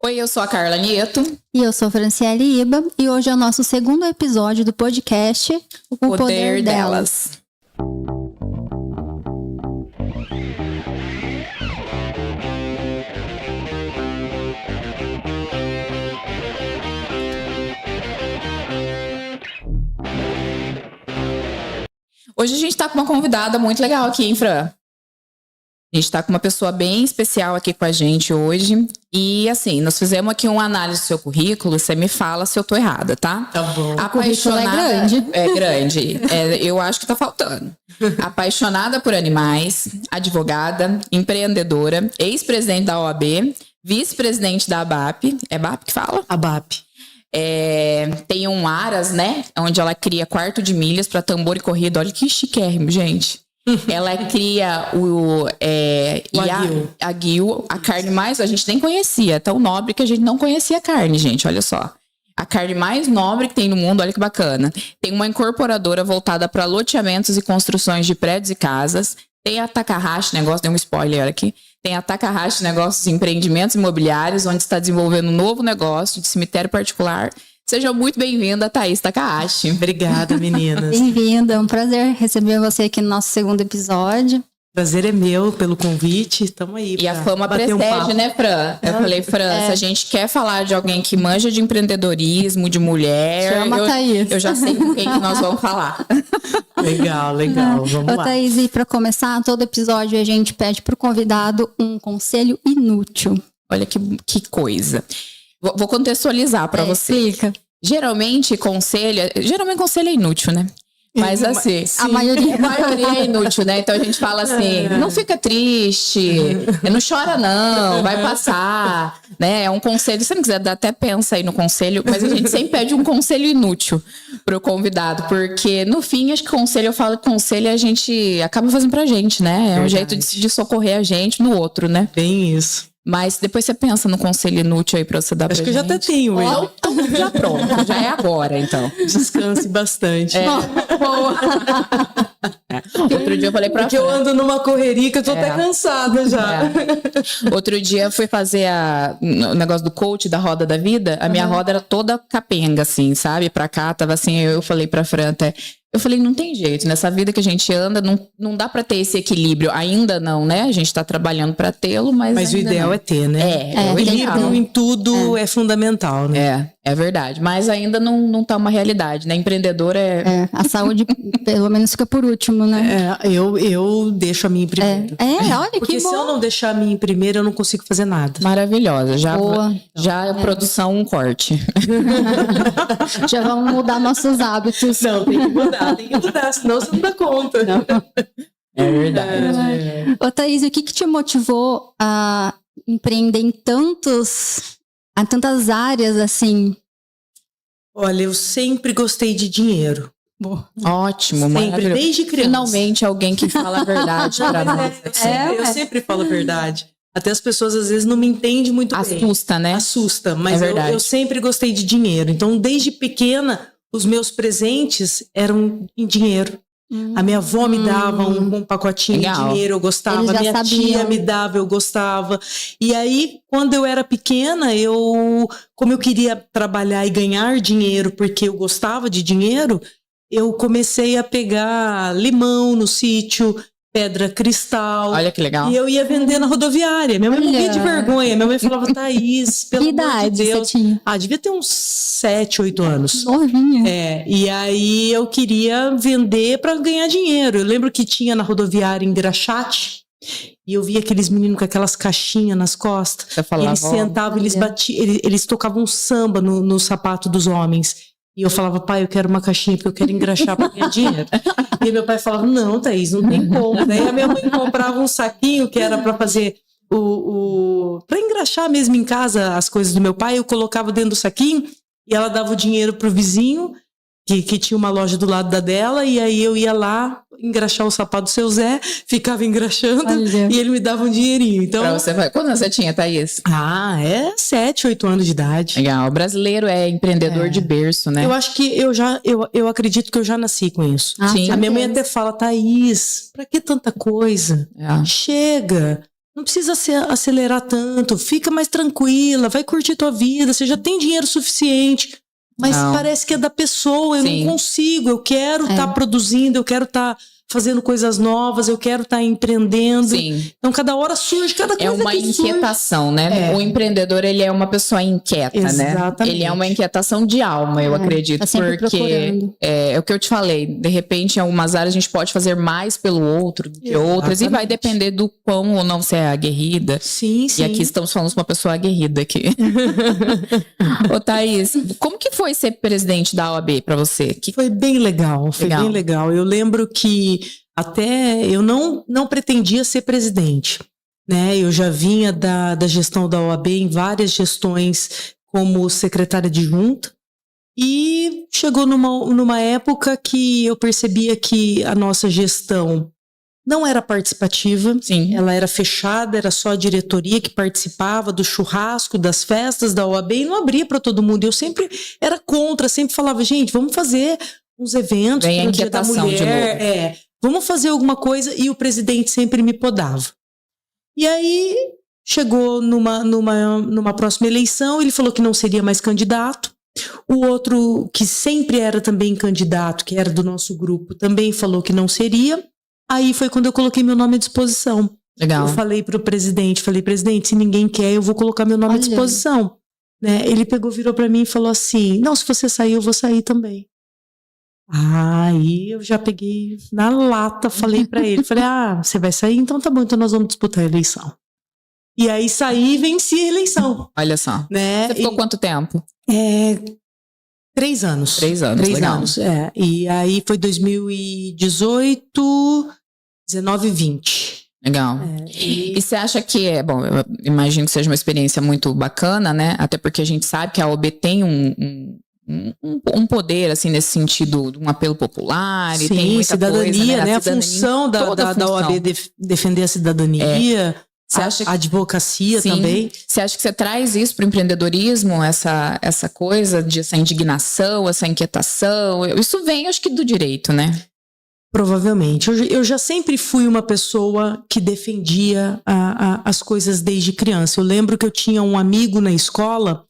Oi, eu sou a Carla Nieto. E eu sou Franciele Iba. E hoje é o nosso segundo episódio do podcast O Poder Delas. Hoje a gente tá com uma convidada muito legal aqui, hein, Fran? A gente tá com uma pessoa bem especial aqui com a gente hoje. E assim, nós fizemos aqui uma análise do seu currículo. Você me fala se eu tô errada, tá? Tá bom. Apaixonada, o currículo é grande. É grande. Eu acho que tá faltando. Apaixonada por animais, advogada, empreendedora, ex-presidente da OAB, vice-presidente da ABAP. É BAP que fala? ABAP. Tem um Aras, né? Onde ela cria quarto de milhas para tambor e corrida. Olha que chiquérrimo, gente. Ela cria a aguil, a carne mais... A gente nem conhecia, tão nobre que a gente não conhecia a carne, gente. Olha só. A carne mais nobre que tem no mundo, olha que bacana. Tem uma incorporadora voltada para loteamentos e construções de prédios e casas. Tem a Takahashi Negócios, dei um spoiler aqui. Tem a Takahashi Negócios e Empreendimentos Imobiliários, onde está desenvolvendo um novo negócio de cemitério particular. Seja muito bem-vinda, Thaís Takahashi. Obrigada, meninas. Bem-vinda, é um prazer receber você aqui no nosso segundo episódio. Prazer é meu pelo convite, estamos aí. E a fama precede, né, Fran? Eu falei, Fran, se a gente quer falar de alguém que manja de empreendedorismo, de mulher, chama a Thaís. Eu já sei com quem que nós vamos falar. Legal, vamos lá. Thaís, e para começar, todo episódio a gente pede pro convidado um conselho inútil. Olha que coisa. Vou contextualizar para você. Explica. Geralmente conselho é inútil, né? Mas assim, a maioria é inútil, né? Então a gente fala assim, não fica triste, não chora não, vai passar, né? É um conselho, se não quiser dar, até pensa aí no conselho, mas a gente sempre pede um conselho inútil pro convidado, porque no fim, acho que eu falo que conselho a gente acaba fazendo pra gente, né? É um jeito de socorrer a gente no outro, né? Bem isso. Mas depois você pensa no conselho inútil aí pra você dar pra gente. Acho que eu já até tenho. Então, já pronto, já é agora, então. Descanse bastante. Boa. Outro dia eu falei pra Porque eu ando numa correria que eu tô até cansada já. Outro dia eu fui fazer o negócio do coach da roda da vida. A minha roda era toda capenga, assim, sabe? Pra cá, tava assim, eu falei pra Fran até... Eu falei, não tem jeito, nessa vida que a gente anda, não dá pra ter esse equilíbrio. Ainda não, né? A gente tá trabalhando pra tê-lo, mas o ideal é ter, né? O equilíbrio em tudo é fundamental, né? É verdade. Mas ainda não tá uma realidade, né? Empreendedor a saúde, pelo menos, fica por último, né? Eu deixo a minha em primeiro. Olha porque que bom. Se eu não deixar a minha em primeiro, eu não consigo fazer nada. Maravilhosa. Já produção, um corte. Já vamos mudar nossos hábitos. Não, tem que mudar, senão você não dá conta. Não. É verdade. Ô, Thaís, o que te motivou a empreender em tantas áreas assim? Olha, eu sempre gostei de dinheiro. Ótimo, sempre, desde criança. Finalmente alguém que fala a verdade para nós. Eu sempre falo a verdade. Até as pessoas às vezes não me entendem muito bem. Assusta, né? Assusta, mas eu sempre gostei de dinheiro. Então, desde pequena, os meus presentes eram em dinheiro. A minha avó me dava um pacotinho de dinheiro, eu gostava. A minha tia me dava, eu gostava. E aí, quando eu era pequena, como eu queria trabalhar e ganhar dinheiro, porque eu gostava de dinheiro, eu comecei a pegar limão no sítio, pedra cristal. Olha que legal. E eu ia vender na rodoviária. Minha mãe morria de vergonha. Minha mãe falava, Thaís, pelo amor de Deus. Você tinha? Devia ter uns 7, 8 anos. Novinha. E aí eu queria vender para ganhar dinheiro. Eu lembro que tinha na rodoviária em Graxate. E eu via aqueles meninos com aquelas caixinhas nas costas. Eles sentavam, eles batiam, eles tocavam samba no sapato dos homens. E eu falava, pai, eu quero uma caixinha porque eu quero engraxar para ganhar dinheiro. E meu pai falava, não, Thaís, não tem como. Daí a minha mãe comprava um saquinho que era para fazer para engraxar mesmo em casa as coisas do meu pai. Eu colocava dentro do saquinho e ela dava o dinheiro pro vizinho, que tinha uma loja do lado da dela, e aí eu ia lá engraxar o sapato do seu Zé, ficava engraxando e ele me dava um dinheirinho. Então, quando você tinha, Thaís? 7, 8 anos de idade. Legal. O brasileiro é empreendedor de berço, né? Eu acho que eu acredito que eu já nasci com isso. Sim. A minha mãe até fala, Thaís, pra que tanta coisa? Chega. não precisa acelerar tanto, fica mais tranquila, vai curtir tua vida, você já tem dinheiro suficiente. Mas parece que é da pessoa, eu não consigo, eu quero estar produzindo, eu quero estar fazendo coisas novas, eu quero estar empreendendo. Sim. Então, cada hora surge, cada coisa é uma inquietação, né? O empreendedor, ele é uma pessoa inquieta, Exatamente. né? Ele é uma inquietação de alma, eu acredito. Tá porque é o que eu te falei, de repente, em algumas áreas a gente pode fazer mais pelo outro do que outras, e vai depender do quão ou não você é aguerrida. Sim. E aqui estamos falando com uma pessoa aguerrida aqui. Ô, Thaís, como que foi ser presidente da OAB pra você? Foi bem legal, bem legal. Eu lembro que até eu não pretendia ser presidente, né? Eu já vinha da gestão da OAB em várias gestões como secretária adjunta, e chegou numa época que eu percebia que a nossa gestão não era participativa. Sim. Ela era fechada, era só a diretoria que participava do churrasco, das festas da OAB, e não abria para todo mundo. Eu sempre era contra, sempre falava, gente, vamos fazer uns eventos no Dia da Mulher, vamos fazer alguma coisa, e o presidente sempre me podava. E aí chegou numa próxima eleição, ele falou que não seria mais candidato. O outro, que sempre era também candidato, que era do nosso grupo, também falou que não seria. Aí foi quando eu coloquei meu nome à disposição. Legal. Eu falei pro presidente, presidente, se ninguém quer, eu vou colocar meu nome à disposição. Né? Ele virou para mim e falou assim, não, se você sair, eu vou sair também. Aí eu já peguei na lata, falei para ele, você vai sair? Então tá bom, então nós vamos disputar a eleição. E aí saí e venci a eleição. Olha só. Né? Você ficou quanto tempo? 3 anos. 3 anos, 3 legal. anos, E aí foi 2018, 19 e 20. Legal. E você acha que eu imagino que seja uma experiência muito bacana, né? Até porque a gente sabe que a OAB tem um poder, assim, nesse sentido, um apelo popular. Sim, e tem muita cidadania, coisa, né? A função da OAB defender a cidadania. Você acha que... A advocacia também. Você acha que você traz isso para o empreendedorismo, essa coisa, essa indignação, essa inquietação? Isso vem, acho que, do direito, né? Provavelmente. Eu já sempre fui uma pessoa que defendia as coisas desde criança. Eu lembro que eu tinha um amigo na escola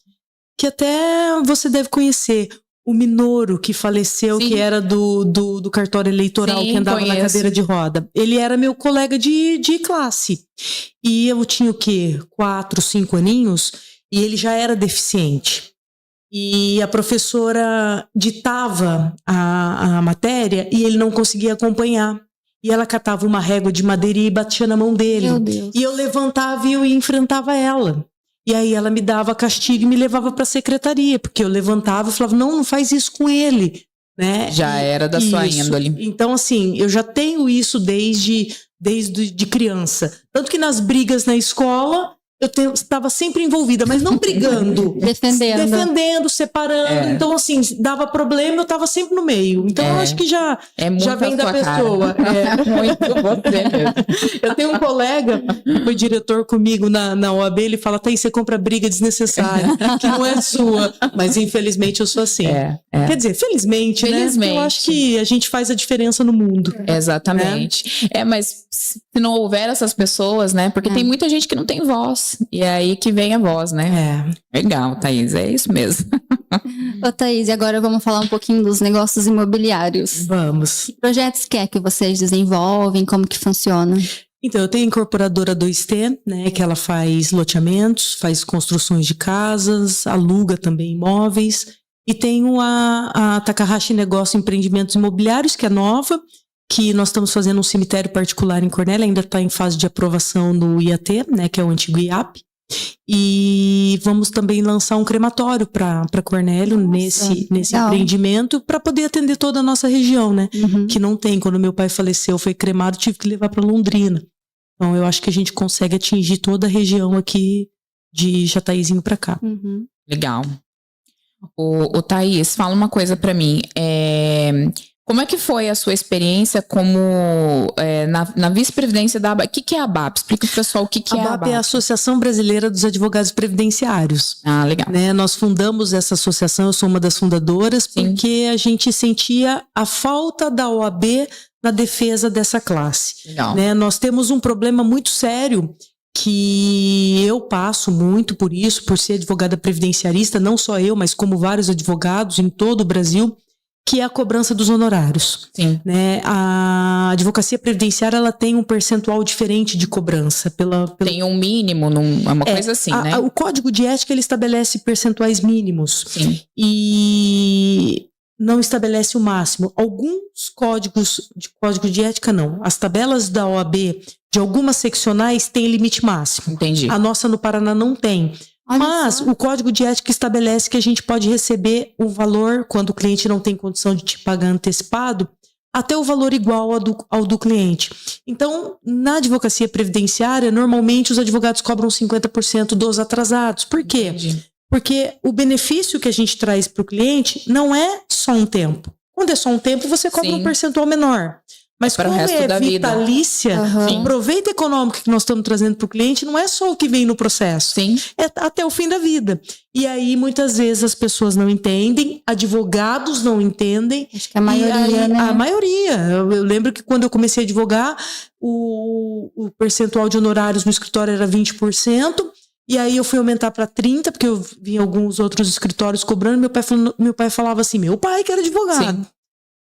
que até você deve conhecer, o Minoro, que faleceu, que era do cartório eleitoral, que andava na cadeira de roda. Ele era meu colega de classe. E eu tinha 4, 5 aninhos, e ele já era deficiente. E a professora ditava a matéria e ele não conseguia acompanhar. E ela catava uma régua de madeira e batia na mão dele. Meu Deus. E eu levantava e eu enfrentava ela. E aí ela me dava castigo e me levava para a secretaria, porque eu levantava e falava, não faz isso com ele. Né? Já era da sua índole. Então, assim, eu já tenho isso desde criança. Tanto que nas brigas na escola, eu estava sempre envolvida, mas não brigando. Defendendo, separando. Então, assim, dava problema, eu estava sempre no meio. Então, eu acho que já vem da pessoa. Muito você mesmo. Eu tenho um colega que foi diretor comigo na OAB, ele fala, Thaís, você compra briga desnecessária, que não é sua. Mas, infelizmente, eu sou assim. Quer dizer, felizmente, né? Porque eu acho que a gente faz a diferença no mundo. Exatamente. Né? Mas se não houver essas pessoas, né? Porque tem muita gente que não tem voz. E é aí que vem a voz, né? Legal, Thaís, é isso mesmo. Ô, Thaís, e agora vamos falar um pouquinho dos negócios imobiliários. Vamos. Que projetos que vocês desenvolvem? Como que funciona? Então, eu tenho a incorporadora 2T, né? Que ela faz loteamentos, faz construções de casas, aluga também imóveis. E tenho a Takahashi Negócio Empreendimentos Imobiliários, que é nova, que nós estamos fazendo um cemitério particular em Cornélia, ainda está em fase de aprovação no IAT, né, que é o antigo IAP, e vamos também lançar um crematório para Cornélio nesse empreendimento, para poder atender toda a nossa região, né, que não tem. Quando meu pai faleceu, foi cremado, tive que levar para Londrina. Então eu acho que a gente consegue atingir toda a região aqui de Jataizinho para cá. Legal. O Thaís, fala uma coisa para mim, como é que foi a sua experiência como na vice-previdência da ABAP? O que é a ABAP? Explica pro pessoal o que é a ABAP. A ABAP é a Associação Brasileira dos Advogados Previdenciários. Ah, legal. Né? Nós fundamos essa associação, eu sou uma das fundadoras, porque a gente sentia a falta da OAB na defesa dessa classe. Legal. Né? Nós temos um problema muito sério, que eu passo muito por isso, por ser advogada previdenciarista, não só eu, mas como vários advogados em todo o Brasil, que é a cobrança dos honorários. Sim. Né? A advocacia previdenciária, ela tem um percentual diferente de cobrança. Tem um mínimo, é uma coisa assim, né? O Código de Ética, ele estabelece percentuais mínimos. Sim. E não estabelece o máximo. Alguns códigos de código de ética, não. As tabelas da OAB, de algumas seccionais, têm limite máximo. Entendi. A nossa no Paraná não tem. Mas o Código de Ética estabelece que a gente pode receber o valor, quando o cliente não tem condição de te pagar antecipado, até o valor igual ao do cliente. Então, na advocacia previdenciária, normalmente os advogados cobram 50% dos atrasados. Por quê? Entendi. Porque o benefício que a gente traz para o cliente não é só um tempo. Quando é só um tempo, você cobra um percentual menor. Mas para como o resto da vitalícia, o proveito econômico que nós estamos trazendo para o cliente não é só o que vem no processo. Sim. É até o fim da vida. E aí, muitas vezes, as pessoas não entendem, advogados não entendem. Acho que a maioria, né? A maioria. Eu lembro que quando eu comecei a advogar, o percentual de honorários no escritório era 20%. E aí eu fui aumentar para 30%, porque eu vi alguns outros escritórios cobrando. Meu pai falava assim, meu pai que era advogado. Sim.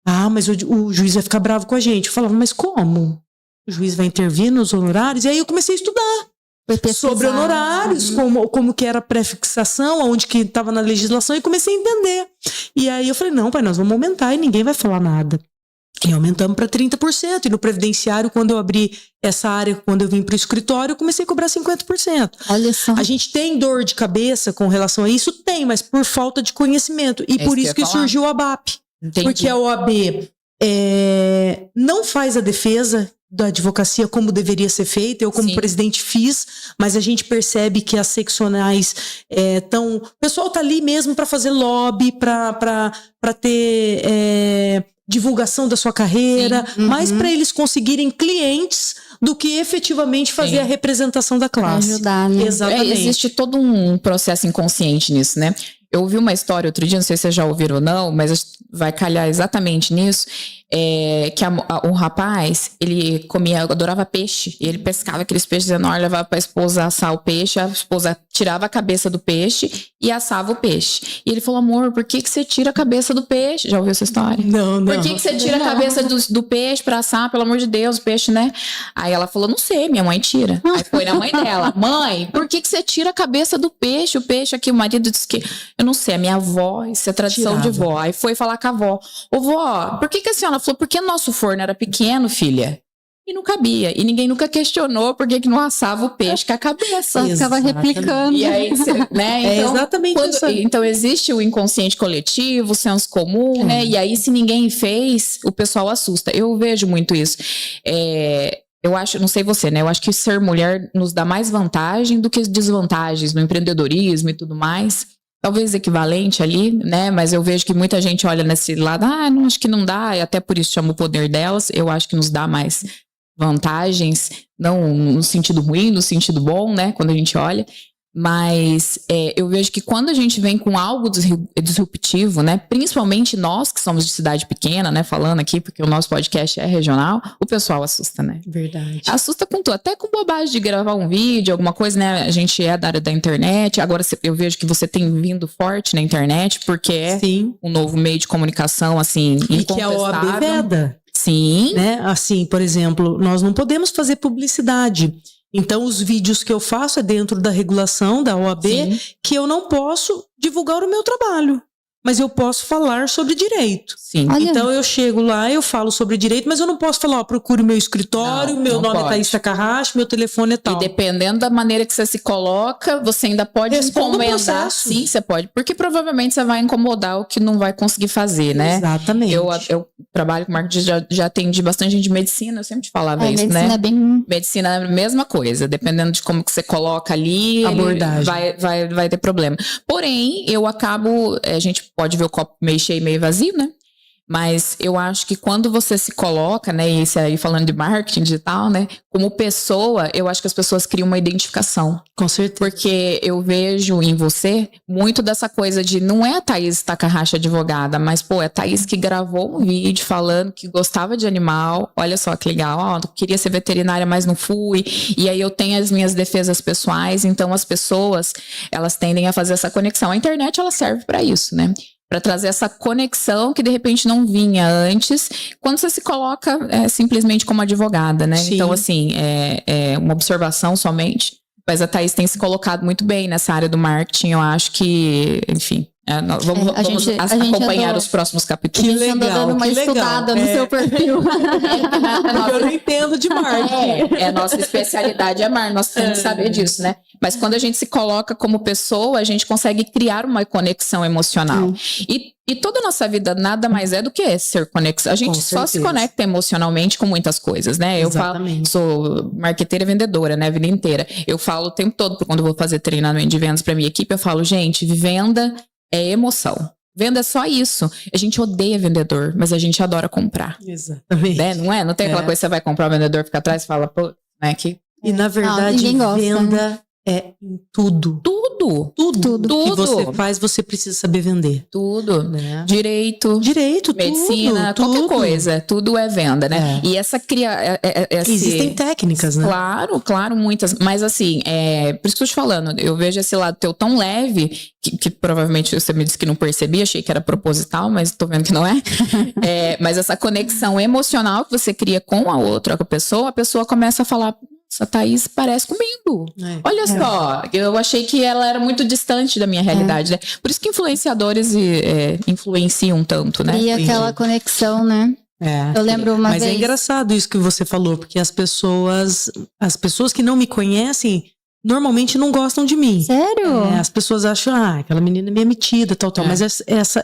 Ah, mas o juiz vai ficar bravo com a gente. Eu falava, mas como? O juiz vai intervir nos honorários? E aí eu comecei a estudar sobre honorários, como que era a pré-fixação, onde que estava na legislação, e comecei a entender. E aí eu falei, não, pai, nós vamos aumentar e ninguém vai falar nada. E aumentamos para 30%. E no previdenciário, quando eu abri essa área, quando eu vim para o escritório, eu comecei a cobrar 50%. Olha só. A gente tem dor de cabeça com relação a isso? Tem, mas por falta de conhecimento. E por isso que surgiu a ABAP. Entendi. Porque a OAB não faz a defesa da advocacia como deveria ser feita. Eu, como presidente, fiz, mas a gente percebe que as seccionais estão... O pessoal está ali mesmo para fazer lobby, para ter divulgação da sua carreira, mais para eles conseguirem clientes do que efetivamente fazer a representação da classe. Pra ajudar, né? Exatamente. Existe todo um processo inconsciente nisso, né? Eu ouvi uma história outro dia, não sei se vocês já ouviram ou não, mas vai calhar exatamente nisso, que um rapaz, ele adorava peixe, e ele pescava aqueles peixes enormes, levava pra esposa assar o peixe, a esposa tirava a cabeça do peixe e assava o peixe. E ele falou, amor, por que você tira a cabeça do peixe? Já ouviu essa história? Não. Por que você tira a cabeça do peixe pra assar? Pelo amor de Deus, o peixe, né? Aí ela falou, não sei, minha mãe tira. Aí foi na mãe dela, mãe, por que você tira a cabeça do peixe? O peixe aqui, o marido disse que... Eu não sei, a minha avó, isso é tradição de vó. Aí foi falar com a avó. Ô vó, por que a senhora falou? Porque nosso forno era pequeno, filha. E não cabia. E ninguém nunca questionou por que não assava o peixe com a cabeça. Ficava replicando. E aí, né? Então, exatamente isso. Então existe o inconsciente coletivo, o senso comum, né? E aí, se ninguém fez, o pessoal assusta. Eu vejo muito isso. Eu acho, não sei você, né? Eu acho que ser mulher nos dá mais vantagem do que desvantagens no empreendedorismo e tudo mais. Talvez equivalente ali, né? Mas eu vejo que muita gente olha nesse lado, não, acho que não dá, e até por isso chama o poder delas. Eu acho que nos dá mais vantagens, não no sentido ruim, no sentido bom, né? Quando a gente olha. Mas eu vejo que quando a gente vem com algo disruptivo, né? Principalmente nós que somos de cidade pequena, né? Falando aqui, porque o nosso podcast é regional, o pessoal assusta, né? Verdade. Assusta com tudo, até com bobagem de gravar um vídeo, alguma coisa, né? A gente é da área da internet, agora eu vejo que você tem vindo forte na internet, porque é um novo meio de comunicação, assim, e que a OAB veda. Sim. Né? Assim, por exemplo, nós não podemos fazer publicidade. Então, os vídeos que eu faço é dentro da regulação da OAB, que eu não posso divulgar o meu trabalho. Mas eu posso falar sobre direito. Sim. Então eu chego lá, eu falo sobre direito, mas eu não posso falar, procure o meu escritório, meu nome é Thaís Takahashi, meu telefone é tal. E dependendo da maneira que você se coloca, você ainda pode encomendar. Sim, você pode. Porque provavelmente você vai incomodar o que não vai conseguir fazer, né? Exatamente. Eu trabalho com marketing, já atendi bastante gente de medicina, eu sempre te falava isso, medicina, né? É bem... Medicina é a mesma coisa, dependendo de como que você coloca ali, abordagem. Vai ter problema. Porém, eu acabo, a gente pode ver o copo meio cheio, meio vazio, né? Mas eu acho que quando você se coloca, né, e isso aí falando de marketing digital, né, como pessoa, eu acho que as pessoas criam uma identificação. Com certeza. Porque eu vejo em você muito dessa coisa de, não é a Thaís Takahashi advogada, mas, pô, é a Thaís que gravou um vídeo falando que gostava de animal, olha só que legal, ó, queria ser veterinária, mas não fui, e aí eu tenho as minhas defesas pessoais, então as pessoas, elas tendem a fazer essa conexão. A internet, ela serve para isso, né? Para trazer essa conexão que de repente não vinha antes, quando você se coloca simplesmente como advogada, né? Sim. Então, assim, é uma observação somente, mas a Thaís tem se colocado muito bem nessa área do marketing, eu acho que, enfim, vamos acompanhar os próximos capítulos. Que legal, dando uma estudada no seu perfil. Eu não entendo de marketing. A nossa especialidade é marketing, nós temos que saber disso, né? Mas quando a gente se coloca como pessoa, a gente consegue criar uma conexão emocional. E toda a nossa vida nada mais é do que ser conexão. A gente só se conecta emocionalmente com muitas coisas, né? Exatamente. Eu sou marqueteira e vendedora, né? A vida inteira. Eu falo o tempo todo, quando eu vou fazer treinamento de vendas para minha equipe, eu falo, gente, venda é emoção. Venda é só isso. A gente odeia vendedor, mas a gente adora comprar. Exatamente. Né? Não é? Não tem aquela coisa que você vai comprar, o vendedor fica atrás e fala, pô, né? E na verdade, venda é em tudo. Tudo que você faz, você precisa saber vender. Tudo. Né? Direito, medicina, tudo. Qualquer coisa. Tudo é venda, né? E essa cria... Existem técnicas, né? Claro, muitas. Mas assim, por isso que eu tô te falando, eu vejo esse lado teu tão leve, que provavelmente você me disse que não percebi, achei que era proposital, mas tô vendo que não é. Mas essa conexão emocional que você cria com a pessoa começa a falar... Essa Thaís parece comigo. Olha só, eu achei que ela era muito distante da minha realidade, né? Por isso que influenciadores influenciam tanto, né? E aquela conexão, né? Eu lembro uma vez... Mas é engraçado isso que você falou, porque as pessoas que não me conhecem, normalmente não gostam de mim. Sério? As pessoas acham, aquela menina é meio metida, tal. Mas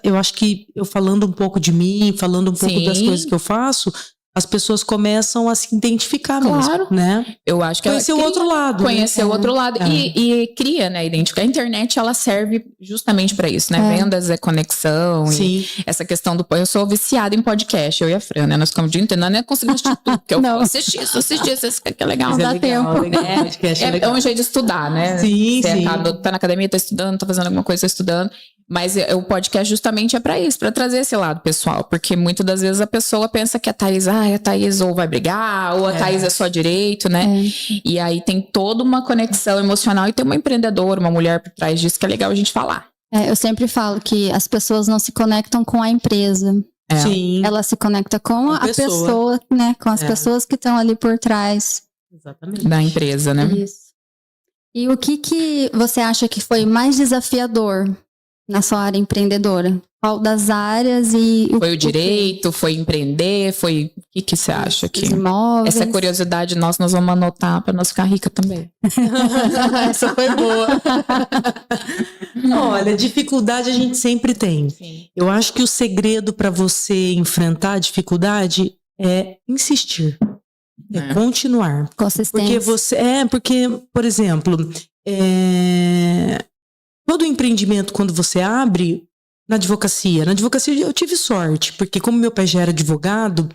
eu acho que eu falando um pouco de mim, falando um pouco das coisas que eu faço... As pessoas começam a se identificar mesmo, né? Eu acho que conhecer o outro lado. Conhecer o outro lado. E cria, né? Identificar. A internet, ela serve justamente para isso, né? Vendas é conexão. Sim. E essa questão do... Eu sou viciada em podcast, eu e a Fran, né? Nós ficamos o dia inteiro, não é conseguindo assistir tudo. Porque eu assisti isso, que é legal. Não dá tempo. É um jeito de estudar, né? Sim, Você tá na academia, tá estudando, tá fazendo alguma coisa, tá estudando. Mas o podcast justamente é pra isso, pra trazer esse lado pessoal. Porque muitas das vezes a pessoa pensa que a Thaís ou vai brigar, ou a Thaís é só direito, né? E aí tem toda uma conexão emocional e tem uma empreendedora, uma mulher por trás disso, que é legal a gente falar. Eu sempre falo que as pessoas não se conectam com a empresa. Sim. Ela se conecta com a pessoa, né? Com as pessoas que estão ali por trás. Exatamente. Da empresa, né? Isso. E o que você acha que foi mais desafiador na sua área empreendedora? Qual das áreas e... Foi o direito, foi empreender, foi... O que você acha que... Imóveis. Essa curiosidade nós vamos anotar para nós ficar rica também. Essa foi boa. Olha, dificuldade a gente sempre tem. Sim. Eu acho que o segredo para você enfrentar a dificuldade é insistir. É continuar. Consistência. Porque, por exemplo, todo empreendimento, quando você abre, na advocacia eu tive sorte, porque como meu pai já era advogado,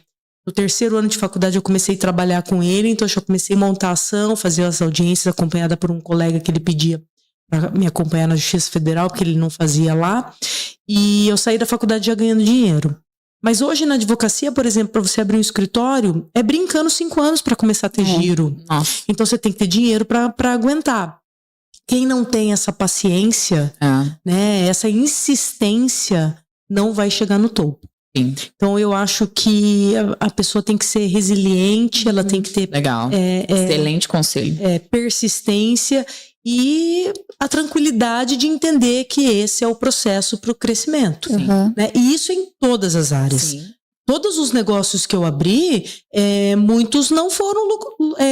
no 3º ano de faculdade eu comecei a trabalhar com ele, então eu já comecei a montar ação, fazer as audiências acompanhada por um colega que ele pedia para me acompanhar na Justiça Federal, porque ele não fazia lá, e eu saí da faculdade já ganhando dinheiro. Mas hoje na advocacia, por exemplo, para você abrir um escritório, é brincando 5 anos para começar a ter giro. Nossa. Então você tem que ter dinheiro para aguentar. Quem não tem essa paciência, né, essa insistência, não vai chegar no topo. Sim. Então eu acho que a pessoa tem que ser resiliente, ela tem que ter... Legal. Excelente conselho. Persistência e a tranquilidade de entender que esse é o processo para o crescimento. Né? E isso em todas as áreas. Sim. Todos os negócios que eu abri, muitos não foram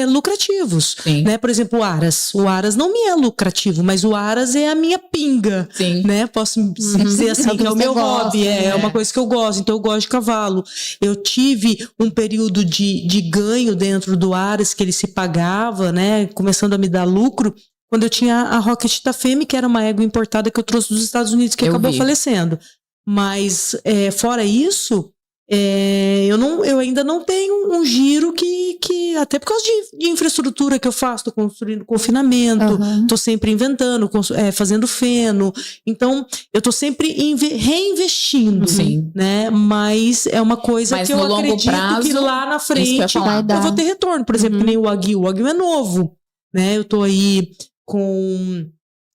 lucrativos. Né? Por exemplo, o Aras. O Aras não me é lucrativo, mas o Aras é a minha pinga. Sim. Né? Posso dizer assim, que é o meu hobby, é uma coisa que eu gosto. Então eu gosto de cavalo. Eu tive um período de ganho dentro do Aras, que ele se pagava, né? Começando a me dar lucro, quando eu tinha a Rocket da Fêmea, que era uma égua importada que eu trouxe dos Estados Unidos, que acabou falecendo. Mas fora isso... eu ainda não tenho um giro que até por causa de infraestrutura que eu faço, tô construindo confinamento, tô sempre inventando, fazendo feno, então eu tô sempre reinvestindo, né? Mas é uma coisa que eu acredito prazo, que lá na frente eu vou ter retorno, por exemplo, que nem o Wagyu é novo, né? Eu tô aí com...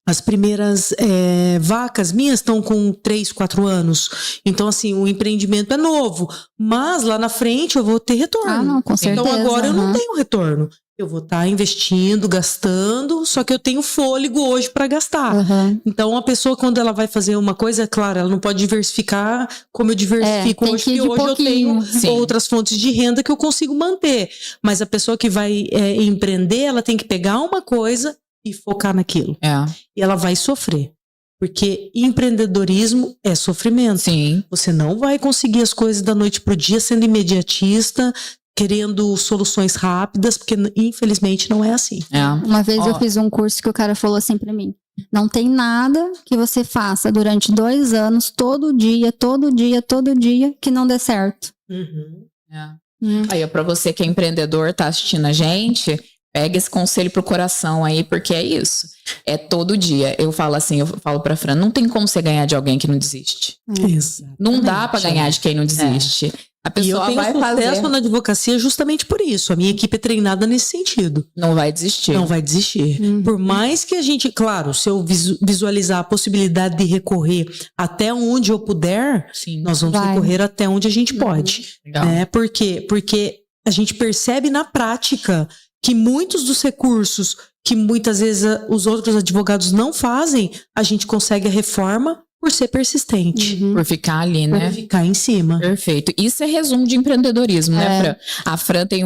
As primeiras vacas minhas estão com 3, 4 anos. Então, assim, o empreendimento é novo. Mas lá na frente eu vou ter retorno. Ah, não, com certeza. Então agora eu não tenho retorno. Eu vou estar investindo, gastando, só que eu tenho fôlego hoje para gastar. Então a pessoa, quando ela vai fazer uma coisa, é claro, ela não pode diversificar como eu diversifico hoje, porque hoje eu tenho outras fontes de renda que eu consigo manter. Mas a pessoa que vai empreender, ela tem que pegar uma coisa e focar naquilo. E ela vai sofrer. Porque empreendedorismo é sofrimento. Você não vai conseguir as coisas da noite pro dia sendo imediatista, querendo soluções rápidas, porque infelizmente não é assim. Uma vez eu fiz um curso que o cara falou assim pra mim: não tem nada que você faça durante 2 anos, todo dia, que não dê certo. Aí, pra você que é empreendedor, tá assistindo a gente... Pega esse conselho pro coração aí, porque é isso. É todo dia. Eu falo pra Fran, não tem como você ganhar de alguém que não desiste. Não dá pra ganhar de quem não desiste. A pessoa vai fazer. Eu tenho na advocacia justamente por isso. A minha equipe é treinada nesse sentido. Não vai desistir. Não vai desistir. Por mais que a gente, claro, se eu visualizar a possibilidade de recorrer até onde eu puder, nós vamos recorrer até onde a gente pode. Né? Por quê? Porque a gente percebe na prática que muitos dos recursos que muitas vezes os outros advogados não fazem, a gente consegue a reforma por ser persistente. Por ficar ali, né? Por ficar em cima. Perfeito. Isso é resumo de empreendedorismo, né, Fran? A Fran tem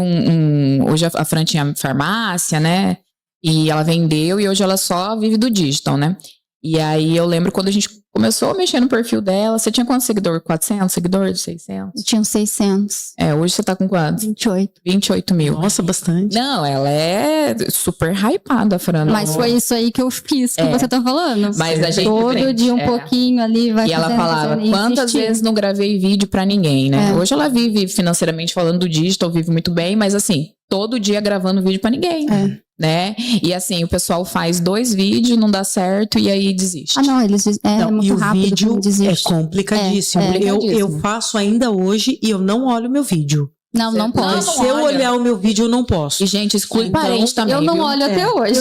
hoje a Fran tinha farmácia, né? E ela vendeu e hoje ela só vive do digital, né? E aí eu lembro quando a gente começou a mexer no perfil dela, você tinha quantos seguidores? 400 seguidores? 600? Eu tinha 600. Hoje você tá com quantos? 28. 28 mil. Nossa, bastante. Não, ela é super hypada, Fran. Mas foi isso aí que eu fiz, que você tá falando. Mas a gente todo dia um pouquinho ali vai. E ela falava, quantas vezes não gravei vídeo pra ninguém, né? Hoje ela vive financeiramente falando do digital, vive muito bem, mas assim, todo dia gravando vídeo pra ninguém. Né? E assim, o pessoal faz 2 vídeos, não dá certo e aí desiste. Não, eles é muito e rápido. O vídeo é complicadíssimo. Eu faço ainda hoje e eu não olho meu vídeo. Não pode. Se eu olhar o meu vídeo, eu não posso. E, gente, exclui parente também. Eu não olho até hoje.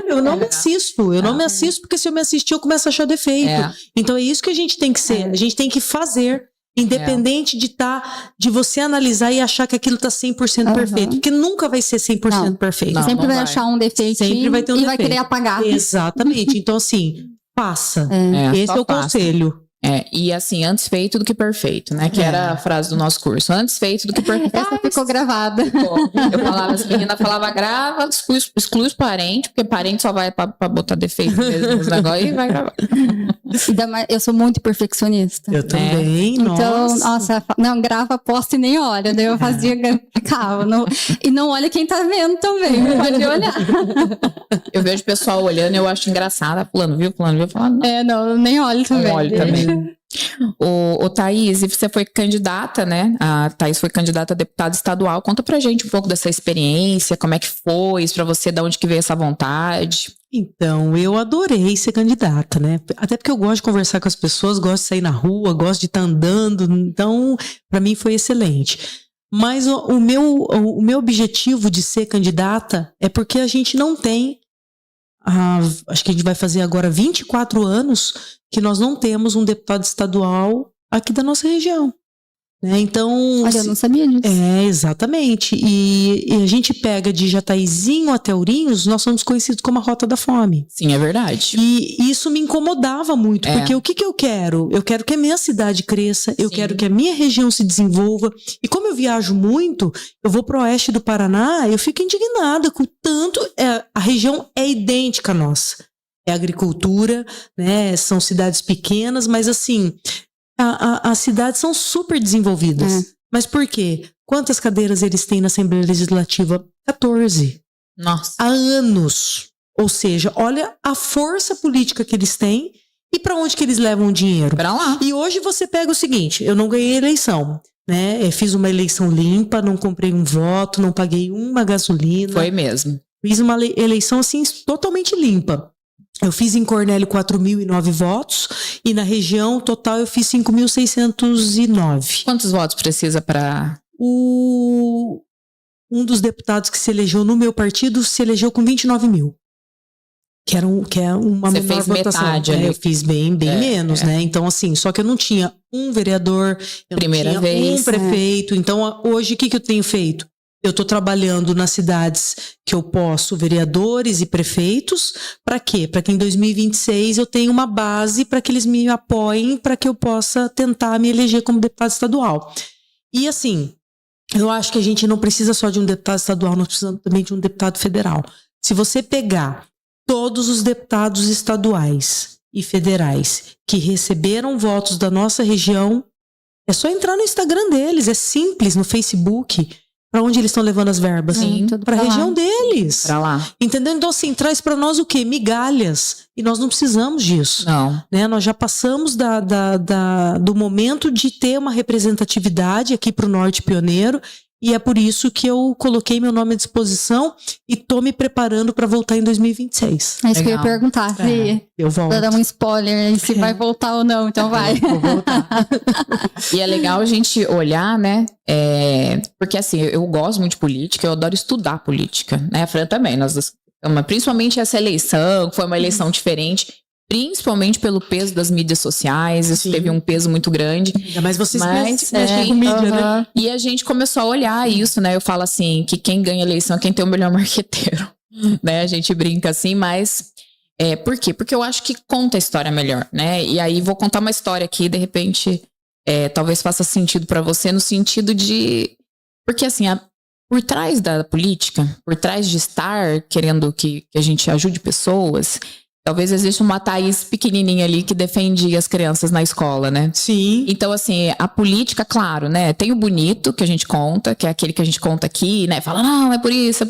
Eu não me assisto. Eu não me assisto, porque se eu me assistir, eu começo a achar defeito. Então é isso que a gente tem que ser. A gente tem que fazer. Independente de você analisar e achar que aquilo tá 100% perfeito. Porque nunca vai ser 100% perfeito. Sempre vai achar um defeito. Sempre vai ter um defeito. E vai querer apagar. Exatamente. Então, assim, passa. Esse é o conselho. E assim, antes feito do que perfeito, né? Que era a frase do nosso curso. Antes feito do que perfeito. Essa ficou gravada. Eu falava, as meninas falavam, grava, exclui os parentes, porque parente só vai pra botar defeito mesmo nos negócios e vai gravar. Eu sou muito perfeccionista. Eu também, Então, nossa, não, grava, posta e nem olha. Daí eu fazia, calma. E não olha quem tá vendo também, não pode olhar. Eu vejo o pessoal olhando e eu acho engraçado. Fulano viu? Falando, não, nem olho também. Não olho também. O Thaís, você foi candidata, né? A Thaís foi candidata a deputada estadual. Conta pra gente um pouco dessa experiência, como é que foi isso pra você, de onde que veio essa vontade? Então, eu adorei ser candidata, né? Até porque eu gosto de conversar com as pessoas, gosto de sair na rua, gosto de estar andando. Então, pra mim foi excelente. Mas o meu objetivo de ser candidata é porque a gente não tem... acho que a gente vai fazer agora 24 anos que nós não temos um deputado estadual aqui da nossa região. Né? Então, olha, eu não sabia disso. Exatamente. E a gente pega de Jataizinho até Ourinhos, nós somos conhecidos como a Rota da Fome. Sim, é verdade. E isso me incomodava muito, porque o que eu quero? Eu quero que a minha cidade cresça, eu quero que a minha região se desenvolva. E como eu viajo muito, eu vou pro oeste do Paraná, eu fico indignada com o tanto... a região é idêntica à nossa. É agricultura, né? São cidades pequenas, mas assim... As cidades são super desenvolvidas. Mas por quê? Quantas cadeiras eles têm na Assembleia Legislativa? 14. Nossa. Há anos. Ou seja, olha a força política que eles têm e para onde que eles levam o dinheiro. Pra lá. E hoje você pega o seguinte, eu não ganhei eleição, né? Fiz uma eleição limpa, não comprei um voto, não paguei uma gasolina. Foi mesmo. Fiz uma eleição, assim, totalmente limpa. Eu fiz em Cornélio 4.009 votos e na região total eu fiz 5.609. Quantos votos precisa para... Um dos deputados que se elegeu no meu partido se elegeu com 29 mil. Que é uma Você menor fez votação. metade ali. Eu fiz bem menos, né? Então, assim, só que eu não tinha um vereador, eu Primeira não tinha vez, um prefeito. Então, hoje, o que eu tenho feito? Eu estou trabalhando nas cidades que eu posso, vereadores e prefeitos, para quê? Para que em 2026 eu tenha uma base para que eles me apoiem, para que eu possa tentar me eleger como deputado estadual. E assim, eu acho que a gente não precisa só de um deputado estadual, nós precisamos também de um deputado federal. Se você pegar todos os deputados estaduais e federais que receberam votos da nossa região, é só entrar no Instagram deles, é simples, no Facebook. Para onde eles estão levando as verbas? Para a região deles. Para lá. Entendeu? Então, assim, traz para nós o quê? Migalhas. E nós não precisamos disso. Não. Né? Nós já passamos do momento de ter uma representatividade aqui para o Norte Pioneiro. E é por isso que eu coloquei meu nome à disposição e estou me preparando para voltar em 2026. É isso que eu ia perguntar. Eu volto. Pra dar um spoiler aí, se vai voltar ou não. Então vai. Vou voltar. E é legal a gente olhar, né? Porque assim, eu gosto muito de política, eu adoro estudar política, né? A Fran também. Principalmente essa eleição, que foi uma eleição diferente. Principalmente pelo peso das mídias sociais, isso teve um peso muito grande. Mas vocês mexem com mídia, né? E a gente começou a olhar isso, né? Eu falo assim, que quem ganha eleição é quem tem o melhor marqueteiro. Né? A gente brinca assim, mas... por quê? Porque eu acho que conta a história melhor, né? E aí vou contar uma história aqui, de repente, talvez faça sentido pra você, no sentido de... Porque assim, por trás da política, por trás de estar querendo que a gente ajude pessoas... Talvez exista uma Thaís pequenininha ali que defendia as crianças na escola, né? Sim. Então, assim, a política, claro, né? Tem o bonito que a gente conta, que é aquele que a gente conta aqui, né? Fala, não, é por isso.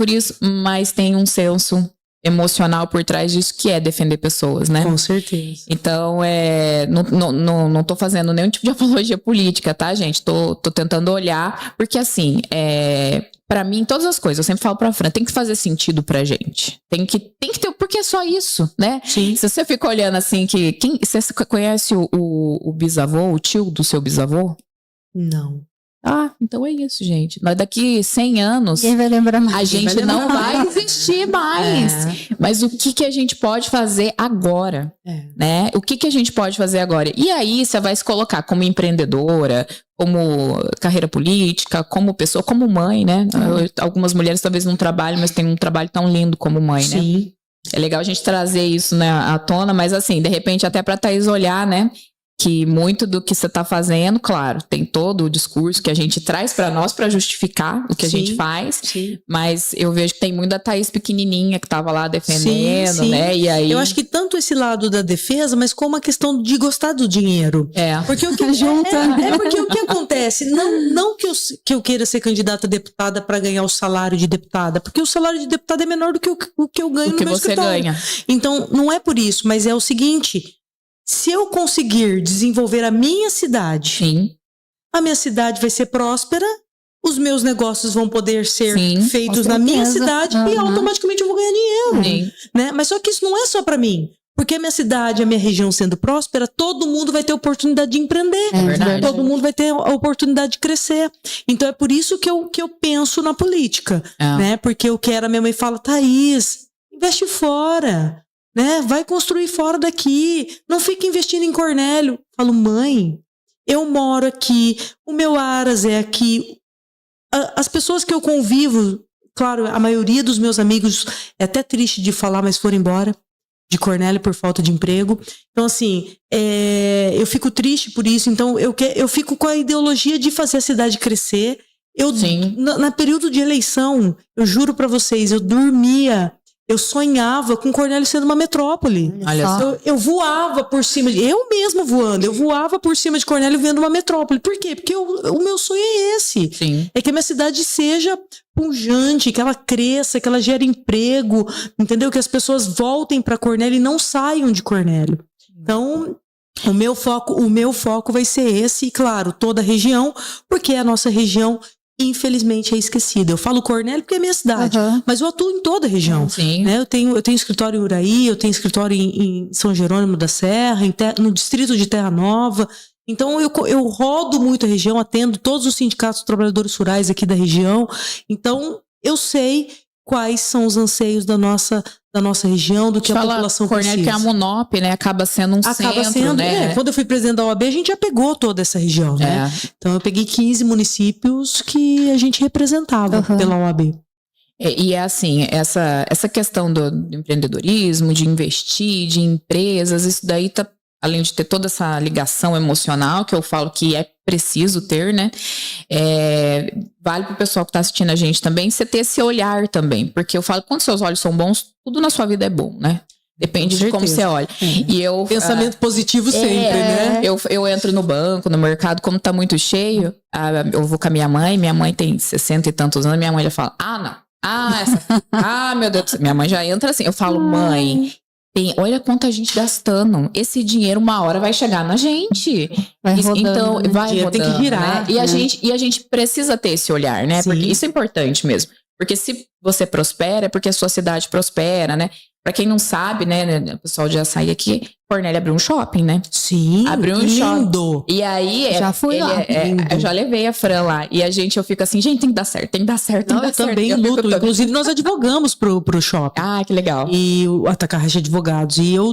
Mas tem um senso emocional por trás disso, que é defender pessoas, né? Com certeza. Então, não tô fazendo nenhum tipo de apologia política, tá, gente? Tô tentando olhar, porque assim, pra mim, todas as coisas, eu sempre falo pra Fran, tem que fazer sentido pra gente. Tem que ter, porque é só isso, né? Sim. Se você fica olhando assim, você conhece o bisavô, o tio do seu bisavô? Não. Ah, então é isso, gente. Nós daqui 100 anos, ninguém vai lembrar mais. a gente não vai existir mais. Mas o que a gente pode fazer agora? Né? O que a gente pode fazer agora? E aí você vai se colocar como empreendedora, como carreira política, como pessoa, como mãe, né? Algumas mulheres talvez não trabalhem, mas tem um trabalho tão lindo como mãe, né? Sim. É legal a gente trazer isso, né, à tona, mas assim, de repente até pra Thaís olhar, né? Que muito do que você tá fazendo, claro, tem todo o discurso que a gente traz pra nós pra justificar o que a gente faz, mas eu vejo que tem muito da Thaís pequenininha que tava lá defendendo, né? E aí... Eu acho que tanto esse lado da defesa, mas como a questão de gostar do dinheiro. Porque o que porque o que acontece, não que eu queira ser candidata a deputada pra ganhar o salário de deputada, porque o salário de deputada é menor do que o que eu ganho no meu escritório. Ganha. Então, não é por isso, mas é o seguinte... Se eu conseguir desenvolver a minha cidade, a minha cidade vai ser próspera, os meus negócios vão poder ser feitos na minha cidade e automaticamente eu vou ganhar dinheiro. Né? Mas só que isso não é só para mim. Porque a minha cidade, a minha região sendo próspera, todo mundo vai ter oportunidade de empreender. Todo mundo vai ter a oportunidade de crescer. Então é por isso que eu penso na política. Né? Porque eu quero, a minha mãe fala, Thaís, investe fora. Né? Vai construir fora daqui. Não fica investindo em Cornélio. Falo, mãe, eu moro aqui, o meu Aras é aqui. As pessoas que eu convivo, claro, a maioria dos meus amigos, é até triste de falar, mas foram embora de Cornélio por falta de emprego. Então, assim, eu fico triste por isso. Então, eu fico com a ideologia de fazer a cidade crescer. Na período de eleição, eu juro pra vocês, eu dormia... Eu sonhava com Cornélio sendo uma metrópole. Eu voava por cima eu mesma voando, eu voava por cima de Cornélio vendo uma metrópole. Por quê? Porque o meu sonho é esse. É que a minha cidade seja pujante, que ela cresça, que ela gere emprego, entendeu? Que as pessoas voltem para Cornélio e não saiam de Cornélio. Então, O meu foco vai ser esse, e claro, toda a região, porque a nossa região, infelizmente, é esquecida. Eu falo Cornélio porque é minha cidade, mas eu atuo em toda a região. Né? Eu tenho escritório em Uraí, eu tenho escritório em São Jerônimo da Serra, no distrito de Terra Nova. Então, eu rodo muito a região, atendo todos os sindicatos de trabalhadores rurais aqui da região. Então, eu sei quais são os anseios da nossa região, do que a população precisa. Cornélio, que é a Monop, né? Acaba sendo um centro, né? Quando eu fui presidente da OAB, a gente já pegou toda essa região, né? Então, eu peguei 15 municípios que a gente representava pela OAB. E é assim, essa questão do empreendedorismo, de investir, de empresas, isso daí tá, além de ter toda essa ligação emocional, que eu falo que é preciso ter, né? Vale pro pessoal que tá assistindo a gente também, você ter esse olhar também. Porque eu falo, quando seus olhos são bons, tudo na sua vida é bom, né? Depende de como você olha. E pensamento positivo sempre, né? Eu entro no banco, no mercado, como tá muito cheio, eu vou com a minha mãe tem 60 e tantos anos, minha mãe já fala, meu Deus do céu. Minha mãe já entra assim, eu falo, mãe, olha quanta gente gastando. Esse dinheiro uma hora vai chegar na gente. Vai rodando, então, vai rodando, tem que girar. Né? E a gente precisa ter esse olhar, né? Sim. Porque isso é importante mesmo. Porque se você prospera, é porque a sua cidade prospera, né? Pra quem não sabe, né? O pessoal já saiu aqui. Cornélio abriu um shopping, né? Sim. Abriu um shopping. E aí... Já fui lá. Eu já levei a Fran lá. E eu fico assim, gente, tem que dar certo, tem que dar certo, tem que dar certo. Também luto. Inclusive, nós advogamos pro shopping. Ah, que legal. E o Atacar de Advogados. E eu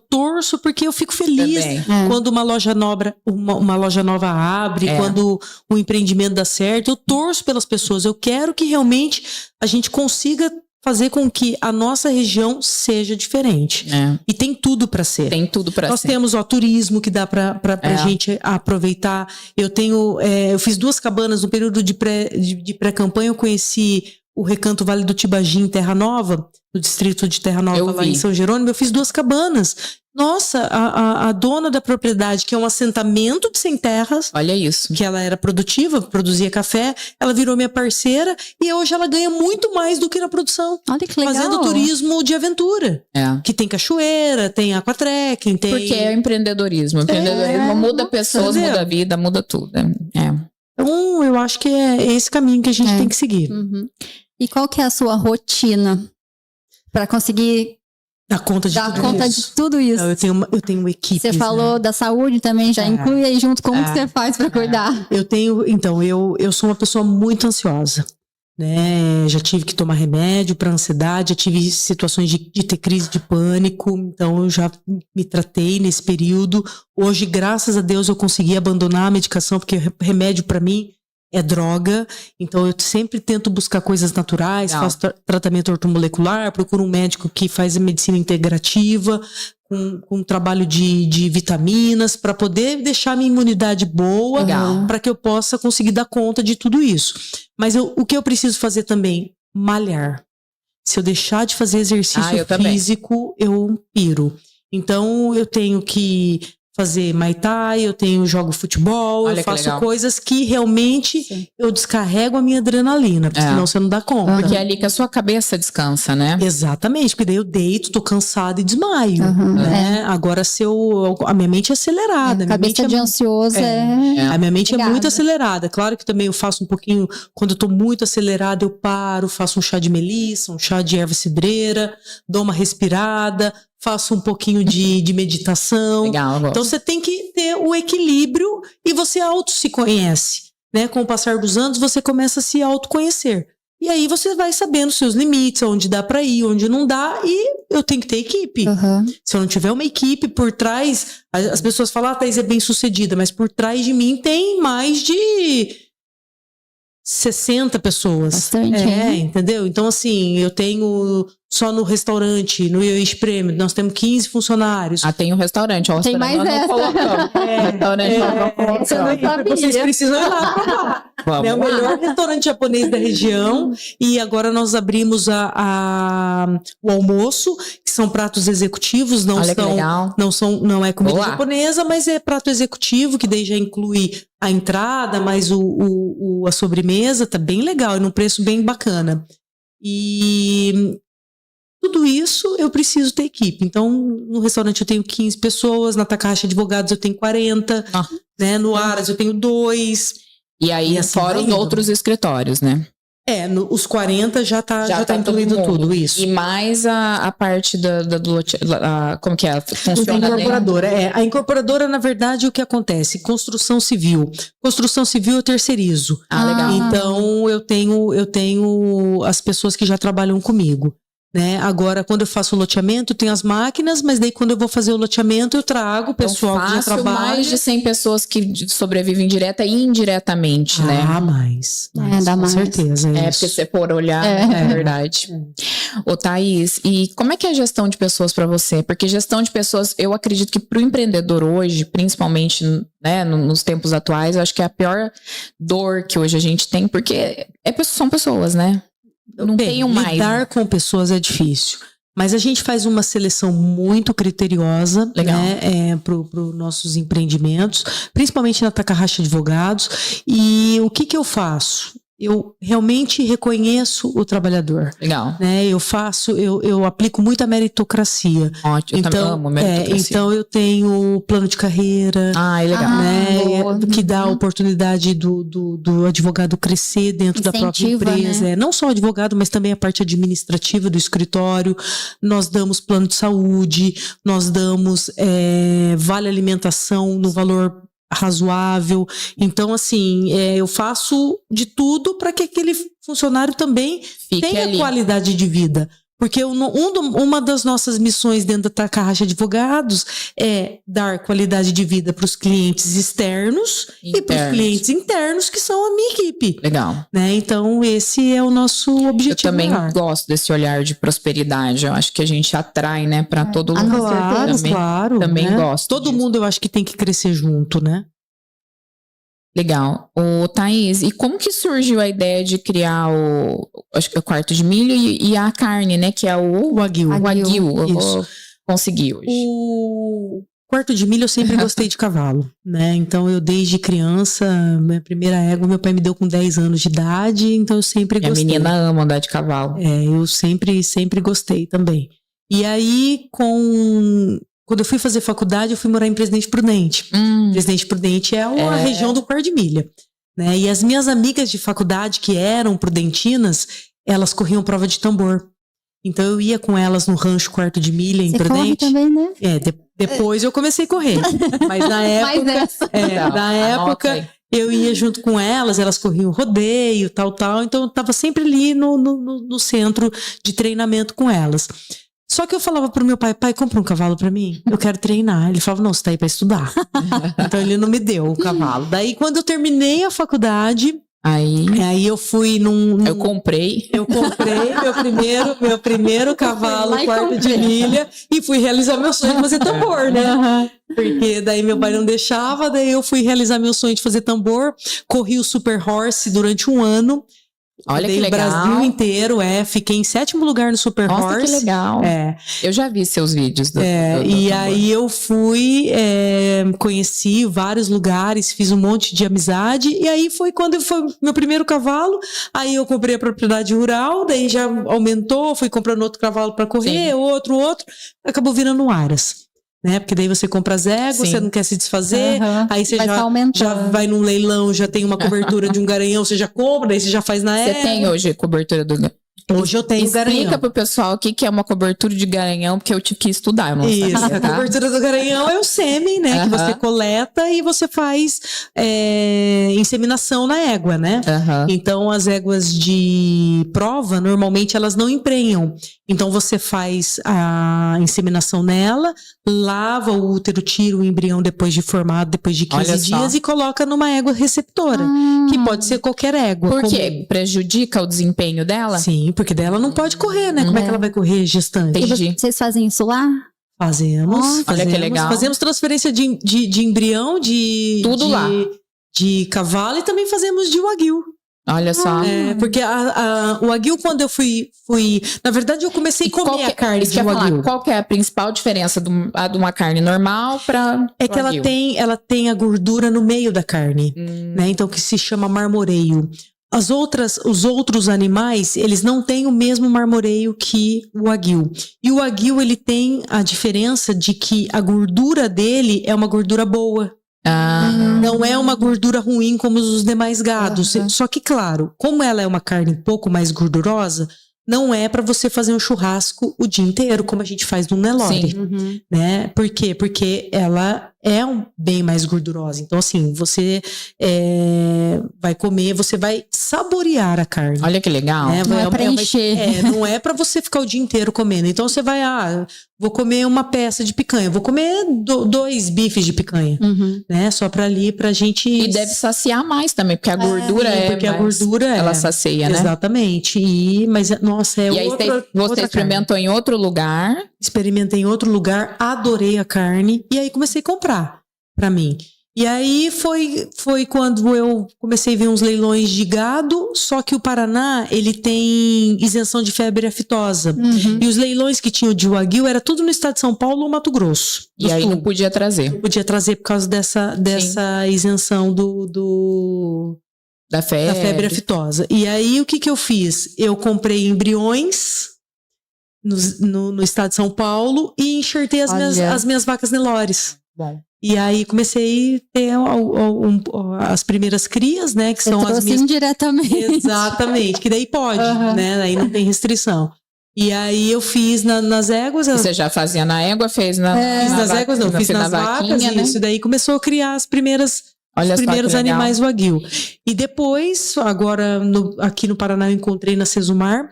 torço porque eu fico feliz quando uma loja nova abre, quando o empreendimento dá certo. Eu torço pelas pessoas. Eu quero que realmente a gente consiga fazer com que a nossa região seja diferente. E tem tudo para ser. Tem tudo para ser. Nós temos turismo que dá pra gente aproveitar. Eu fiz 2 cabanas no período de pré-campanha. Eu conheci o Recanto Vale do Tibagi em Terra Nova, no distrito de Terra Nova, lá em São Jerônimo. Eu fiz 2 cabanas. Nossa, a dona da propriedade, que é um assentamento de sem terras. Olha isso. Que ela era produtiva, produzia café. Ela virou minha parceira e hoje ela ganha muito mais do que na produção. Olha que legal. Fazendo turismo de aventura. Que tem cachoeira, tem aquatrekking, tem... Porque é o empreendedorismo. O empreendedorismo muda pessoas, muda a vida, muda tudo. Então, eu acho que é esse caminho que a gente tem que seguir. E qual que é a sua rotina para conseguir... Dar conta de tudo isso. Eu tenho uma equipe. Você falou da saúde também, já inclui aí junto como que você faz para cuidar. Eu sou uma pessoa muito ansiosa, né? Já tive que tomar remédio para ansiedade, já tive situações de ter crise de pânico, então eu já me tratei nesse período. Hoje, graças a Deus, eu consegui abandonar a medicação, porque remédio para mim é droga, então eu sempre tento buscar coisas naturais, faço tratamento ortomolecular, procuro um médico que faz a medicina integrativa, com trabalho de vitaminas, para poder deixar a minha imunidade boa, para que eu possa conseguir dar conta de tudo isso. Mas o que eu preciso fazer também? Malhar. Se eu deixar de fazer exercício físico, eu piro. Então eu tenho que fazer Muay Thai, eu jogo futebol, eu faço coisas que realmente eu descarrego a minha adrenalina, porque senão você não dá conta. Porque é ali que a sua cabeça descansa, né? Exatamente, porque daí eu deito, tô cansada e desmaio, né? Agora a minha mente é acelerada. A cabeça de ansioso A minha mente é muito acelerada. Claro que também eu faço um pouquinho, quando eu tô muito acelerada, eu paro, faço um chá de melissa, um chá de erva cidreira, dou uma respirada, faço um pouquinho de meditação. Então você tem que ter o equilíbrio e você se conhece, né? Com o passar dos anos, você começa a se autoconhecer. E aí você vai sabendo seus limites, onde dá pra ir, onde não dá, e eu tenho que ter equipe. Se eu não tiver uma equipe por trás, as pessoas falam, a Thaís é bem sucedida, mas por trás de mim tem mais de 60 pessoas. Bastante, entendeu? Então, assim, eu tenho só no restaurante, no IOIS Prêmio, nós temos 15 funcionários. Tem um restaurante. Tem mais essa. Vocês precisam ir lá provar. É o melhor restaurante japonês da região. E agora nós abrimos o almoço, que são pratos executivos, não é comida japonesa, mas é prato executivo, que daí já inclui a entrada, mais a sobremesa, tá bem legal, e num preço bem bacana. E Tudo isso eu preciso ter equipe. Então, no restaurante eu tenho 15 pessoas, na Takahashi Advogados eu tenho 40, né? No Aras eu tenho 2. E aí, assim, fora os outros escritórios, né? Os 40 já tá incluído tudo isso. E mais a parte como que é? Funciona a incorporadora. A incorporadora, na verdade, o que acontece? Construção civil. Construção civil eu terceirizo. Legal. Então, eu tenho as pessoas que já trabalham comigo. Né? Agora, quando eu faço o loteamento, eu tenho as máquinas, mas daí quando eu vou fazer o loteamento, eu trago o pessoal que já trabalha. Mais de 100 pessoas que sobrevivem direta e indiretamente, né? Mais. Dá mais. Com certeza. Porque se você for olhar, é verdade. Ô, Thaís, e como é que é a gestão de pessoas para você? Porque gestão de pessoas, eu acredito que para o empreendedor hoje, principalmente, né, nos tempos atuais, eu acho que é a pior dor que hoje a gente tem, porque são pessoas, né? Não tenho mais. Lidar com pessoas é difícil. Mas a gente faz uma seleção muito criteriosa, né, para os nossos empreendimentos, principalmente na Takahashi Advogados. E o que eu faço? Eu realmente reconheço o trabalhador. Legal. Né? Eu aplico muito a meritocracia. Ótimo, eu também amo meritocracia. Então eu tenho plano de carreira. É legal. Né? Que dá a oportunidade do advogado crescer dentro da própria empresa. Né? Não só o advogado, mas também a parte administrativa do escritório. Nós damos plano de saúde, nós damos vale alimentação no valor razoável. Então, assim, eu faço de tudo para que aquele funcionário também tenha qualidade de vida. Porque uma das nossas missões dentro da Takahashi Advogados é dar qualidade de vida para os clientes externos e para os clientes internos, que são a minha equipe. Legal. Né? Então, esse é o nosso objetivo. Eu também gosto desse olhar de prosperidade. Eu acho que a gente atrai, né, para todo mundo. Claro. Também gosto. Todo mundo, eu acho que tem que crescer junto, né? Legal. Ô, Thaís, e como que surgiu a ideia de criar o quarto de milho e a carne, né? Que é o Wagyu. Eu vou conseguir hoje. O quarto de milho eu sempre gostei de cavalo, né? Então eu desde criança, minha primeira égua, meu pai me deu com 10 anos de idade, então eu sempre gostei. A menina ama andar de cavalo. Eu sempre gostei também. E aí, quando eu fui fazer faculdade, eu fui morar em Presidente Prudente. Presidente Prudente é a região do Quarto de Milha. Né? E as minhas amigas de faculdade, que eram prudentinas, elas corriam prova de tambor. Então eu ia com elas no rancho Quarto de Milha, em Prudente. Corre também, né? Depois eu comecei a correr. Mas na época, eu ia junto com elas corriam rodeio, tal. Então eu estava sempre ali no centro de treinamento com elas. Só que eu falava pro meu pai, compra um cavalo pra mim, eu quero treinar. Ele falava, não, você tá aí pra estudar. Então ele não me deu o cavalo. Daí quando eu terminei a faculdade, aí eu fui Eu comprei meu primeiro cavalo, quarto de milha, e fui realizar meu sonho de fazer tambor, né? Porque daí meu pai não deixava, daí eu fui realizar meu sonho de fazer tambor, corri o Super Horse durante 1 ano. Olha que legal. O Brasil inteiro, fiquei em 7º lugar no Super Horse. Nossa, que legal. Eu já vi seus vídeos. E aí eu fui, conheci vários lugares, fiz um monte de amizade, e aí foi quando foi meu primeiro cavalo, aí eu comprei a propriedade rural, daí já aumentou, fui comprando outro cavalo para correr, outro, acabou virando um Aras. Né? Porque daí você compra as éguas, você não quer se desfazer, aí você já vai num leilão, já tem uma cobertura de um garanhão, você já compra, daí você já faz na égua. Você tem hoje cobertura do garanhão? Hoje eu tenho garanhão. Explica pro pessoal o que é uma cobertura de garanhão, porque eu tive que estudar. Eu não sabia, a cobertura do garanhão é o sêmen, né? Que você coleta e você faz inseminação na égua, né? Então, as éguas de prova, normalmente, elas não emprenham. Então, você faz a inseminação nela, lava o útero, tira o embrião depois de formado, depois de 15 dias, e coloca numa égua receptora, que pode ser qualquer égua. Por quê? Prejudica o desempenho dela? Sim, porque daí ela não pode correr, né? Como é que ela vai correr gestante? Vocês fazem isso lá? Fazemos. Olha que legal. Fazemos transferência de embrião, tudo lá. De cavalo, e também fazemos de Wagyu. Olha só. Porque o Wagyu, quando eu fui... Na verdade, eu comecei a comer a carne de Wagyu. Qual que é a principal diferença de uma carne normal para que ela tem a gordura no meio da carne, né? Então, que se chama marmoreio. Os outros animais, eles não têm o mesmo marmoreio que o Wagyu. E o Wagyu, ele tem a diferença de que a gordura dele é uma gordura boa. Não é uma gordura ruim como os demais gados. Só que, claro, como ela é uma carne um pouco mais gordurosa, não é para você fazer um churrasco o dia inteiro, como a gente faz no Nelore. Né? Por quê? Porque ela é bem mais gordurosa. Então, assim, você vai comer, você vai saborear a carne. Olha que legal. Não é pra encher. Não é para você ficar o dia inteiro comendo. Então, você vai, vou comer uma peça de picanha, vou comer 2 bifes de picanha, né? Só pra ali, pra gente... E deve saciar mais também, porque a gordura porque a gordura ela sacia, né? Exatamente. Mas, nossa, e aí você experimentou em outro lugar? Experimentei em outro lugar, adorei a carne, e aí comecei a comprar pra mim. E aí foi quando eu comecei a ver uns leilões de gado, só que o Paraná, ele tem isenção de febre aftosa. E os leilões que tinham de Wagyu era tudo no estado de São Paulo ou Mato Grosso. E aí não podia trazer. Não podia trazer por causa dessa isenção da febre aftosa. E aí o que eu fiz? Eu comprei embriões no estado de São Paulo e enxertei as minhas vacas Nelores. Bom. E aí comecei a ter as primeiras crias, né? Que são as minhas... indiretamente. Exatamente, que daí pode, né? Daí não tem restrição. E aí eu fiz nas éguas. Você já fazia na égua, fez na... Fiz nas éguas, não, fiz nas vacas, né? Isso. Daí começou a criar os primeiros animais Wagyu. E depois, agora aqui no Paraná eu encontrei na Sesumar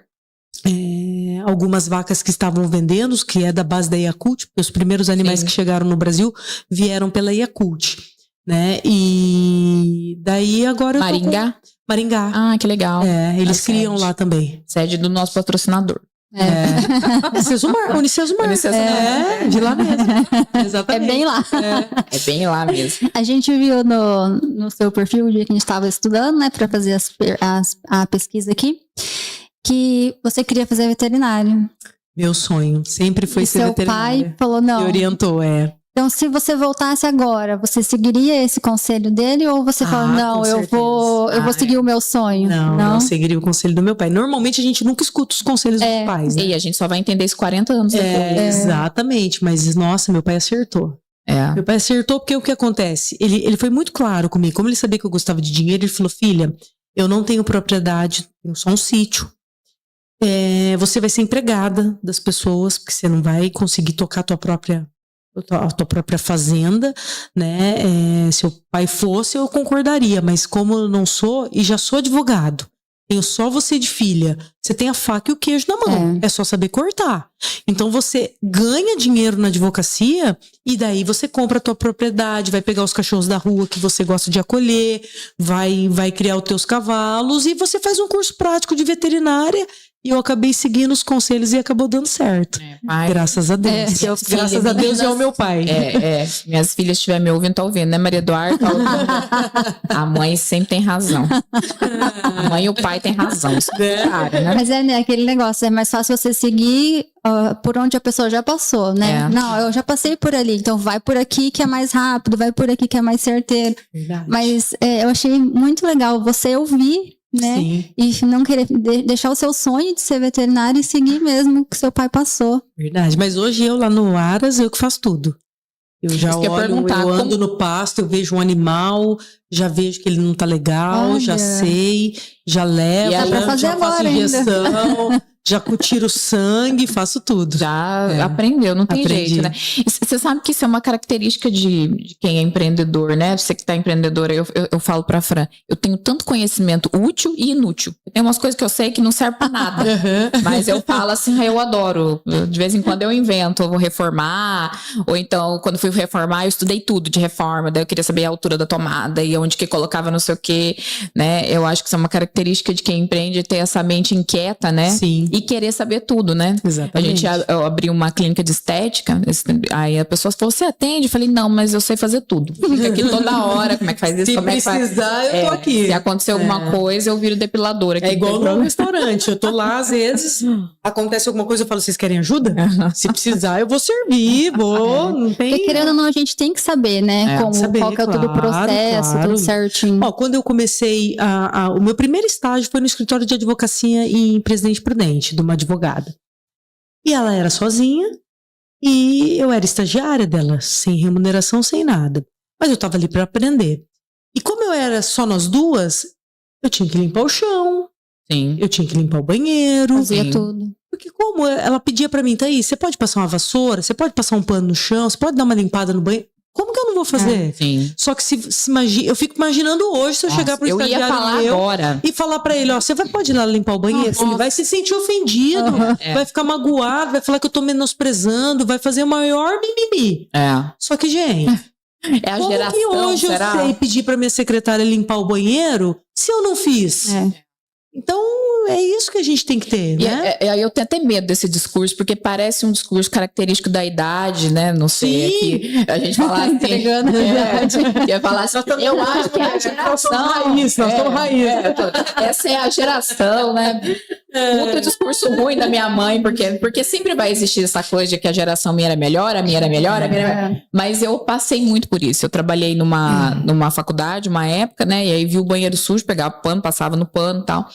algumas vacas que estavam vendendo, que é da base da Yakult, porque os primeiros animais que chegaram no Brasil vieram pela Yakult, né? E daí agora Maringá. Ah, que legal. Eles criam lá também. Sede do nosso patrocinador. Unicesumar. De lá mesmo. Exatamente. É bem lá. É bem lá mesmo. A gente viu no seu perfil, o dia que a gente estava estudando, né, para fazer a pesquisa aqui, que você queria fazer veterinário. Meu sonho sempre foi ser veterinário. Seu pai falou não. Me orientou, Então, se você voltasse agora, você seguiria esse conselho dele ou você fala, não, eu vou seguir o meu sonho? Não, eu seguiria o conselho do meu pai. Normalmente a gente nunca escuta os conselhos dos pais, né? E a gente só vai entender isso 40 anos depois. Exatamente, mas nossa, meu pai acertou. Meu pai acertou porque o que acontece? Ele foi muito claro comigo. Como ele sabia que eu gostava de dinheiro, ele falou, filha, eu não tenho propriedade, tenho só um sítio. Você vai ser empregada das pessoas, porque você não vai conseguir tocar a tua própria fazenda, né? Se o pai fosse, eu concordaria, mas como eu não sou, e já sou advogado, tenho só você de filha, você tem a faca e o queijo na mão, é só saber cortar. Então você ganha dinheiro na advocacia e daí você compra a tua propriedade, vai pegar os cachorros da rua que você gosta de acolher, vai criar os teus cavalos e você faz um curso prático de veterinária. E eu acabei seguindo os conselhos e acabou dando certo. Graças a Deus. Graças a Deus e ao meu pai. Minhas filhas estiverem me ouvindo, tá ouvindo, né, Maria Eduarda? Tá ouvindo. A mãe sempre tem razão. A mãe e o pai têm razão. Isso claro, né? Mas né, aquele negócio, é mais fácil você seguir por onde a pessoa já passou, né? Não, eu já passei por ali, então vai por aqui que é mais rápido, vai por aqui que é mais certeiro. Verdade. Mas eu achei muito legal você ouvir, né? Sim. E não querer deixar o seu sonho de ser veterinário e seguir mesmo o que seu pai passou. Verdade, mas hoje eu lá no Aras, eu que faço tudo. Eu já olho, eu ando no pasto, eu vejo um animal, já vejo que ele não tá legal, já sei, já levo, já faço injeção, já tiro sangue, faço tudo. Já aprendeu, não tem jeito, né? Você sabe que isso é uma característica de quem é empreendedor, né? Você que tá empreendedor, eu falo pra Fran, eu tenho tanto conhecimento útil e inútil. Tem umas coisas que eu sei que não servem pra nada. Mas eu falo assim, eu adoro. De vez em quando eu invento, eu vou reformar, ou então, quando fui reformar, eu estudei tudo de reforma, daí eu queria saber a altura da tomada e onde que colocava não sei o quê, né? Eu acho que isso é uma característica de quem empreende, ter essa mente inquieta, né? Sim. e querer saber tudo, né? Exatamente. Eu abri uma clínica de estética, aí a pessoa falou, você atende? Eu falei, não, mas eu sei fazer tudo. Fica aqui toda hora, como é que faz isso? Se como precisar, é que faz? eu tô aqui. Se acontecer alguma coisa, eu viro depiladora. É igual no restaurante, eu tô lá, às vezes, acontece alguma coisa, eu falo, vocês querem ajuda? Se precisar, eu vou servir, não tem... Porque querendo ou não, a gente tem que saber, né? Qual que é todo o processo, tudo certinho. Ó, quando eu comecei, o meu primeiro estágio foi no escritório de advocacia em Presidente Prudente, de uma advogada. E ela era sozinha, e eu era estagiária dela, sem remuneração, sem nada. Mas eu tava ali para aprender. E como eu era só nós duas, eu tinha que limpar o chão. Sim. Eu tinha que limpar o banheiro. Fazia tudo. Porque como ela pedia pra mim, Thaís, você pode passar uma vassoura? Você pode passar um pano no chão? Você pode dar uma limpada no banheiro? Como que eu não vou fazer? Sim. Só que eu fico imaginando hoje, se eu chegar pro estagiário meu agora. e falar pra ele, ó, você pode ir lá limpar o banheiro? Ele vai se sentir ofendido, vai ficar magoado, vai falar que eu tô menosprezando, vai fazer o maior mimimi. Só que, gente... É a geração, que hoje eu sei pedir pra minha secretária limpar o banheiro se eu não fiz? Então, é isso que a gente tem que ter, né? Eu tenho até medo desse discurso, porque parece um discurso característico da idade, né? Não sei, aqui, a gente falar assim... Entregando a idade. Ia falar assim, eu acho que é a geração... Nós somos raiz. Essa é a geração, né? Outro discurso ruim da minha mãe, porque sempre vai existir essa coisa de que a geração minha era melhor, a minha era melhor, a minha era melhor. Mas eu passei muito por isso. Eu trabalhei numa faculdade, uma época, né? E aí vi o banheiro sujo, pegava pano, passava no pano e tal.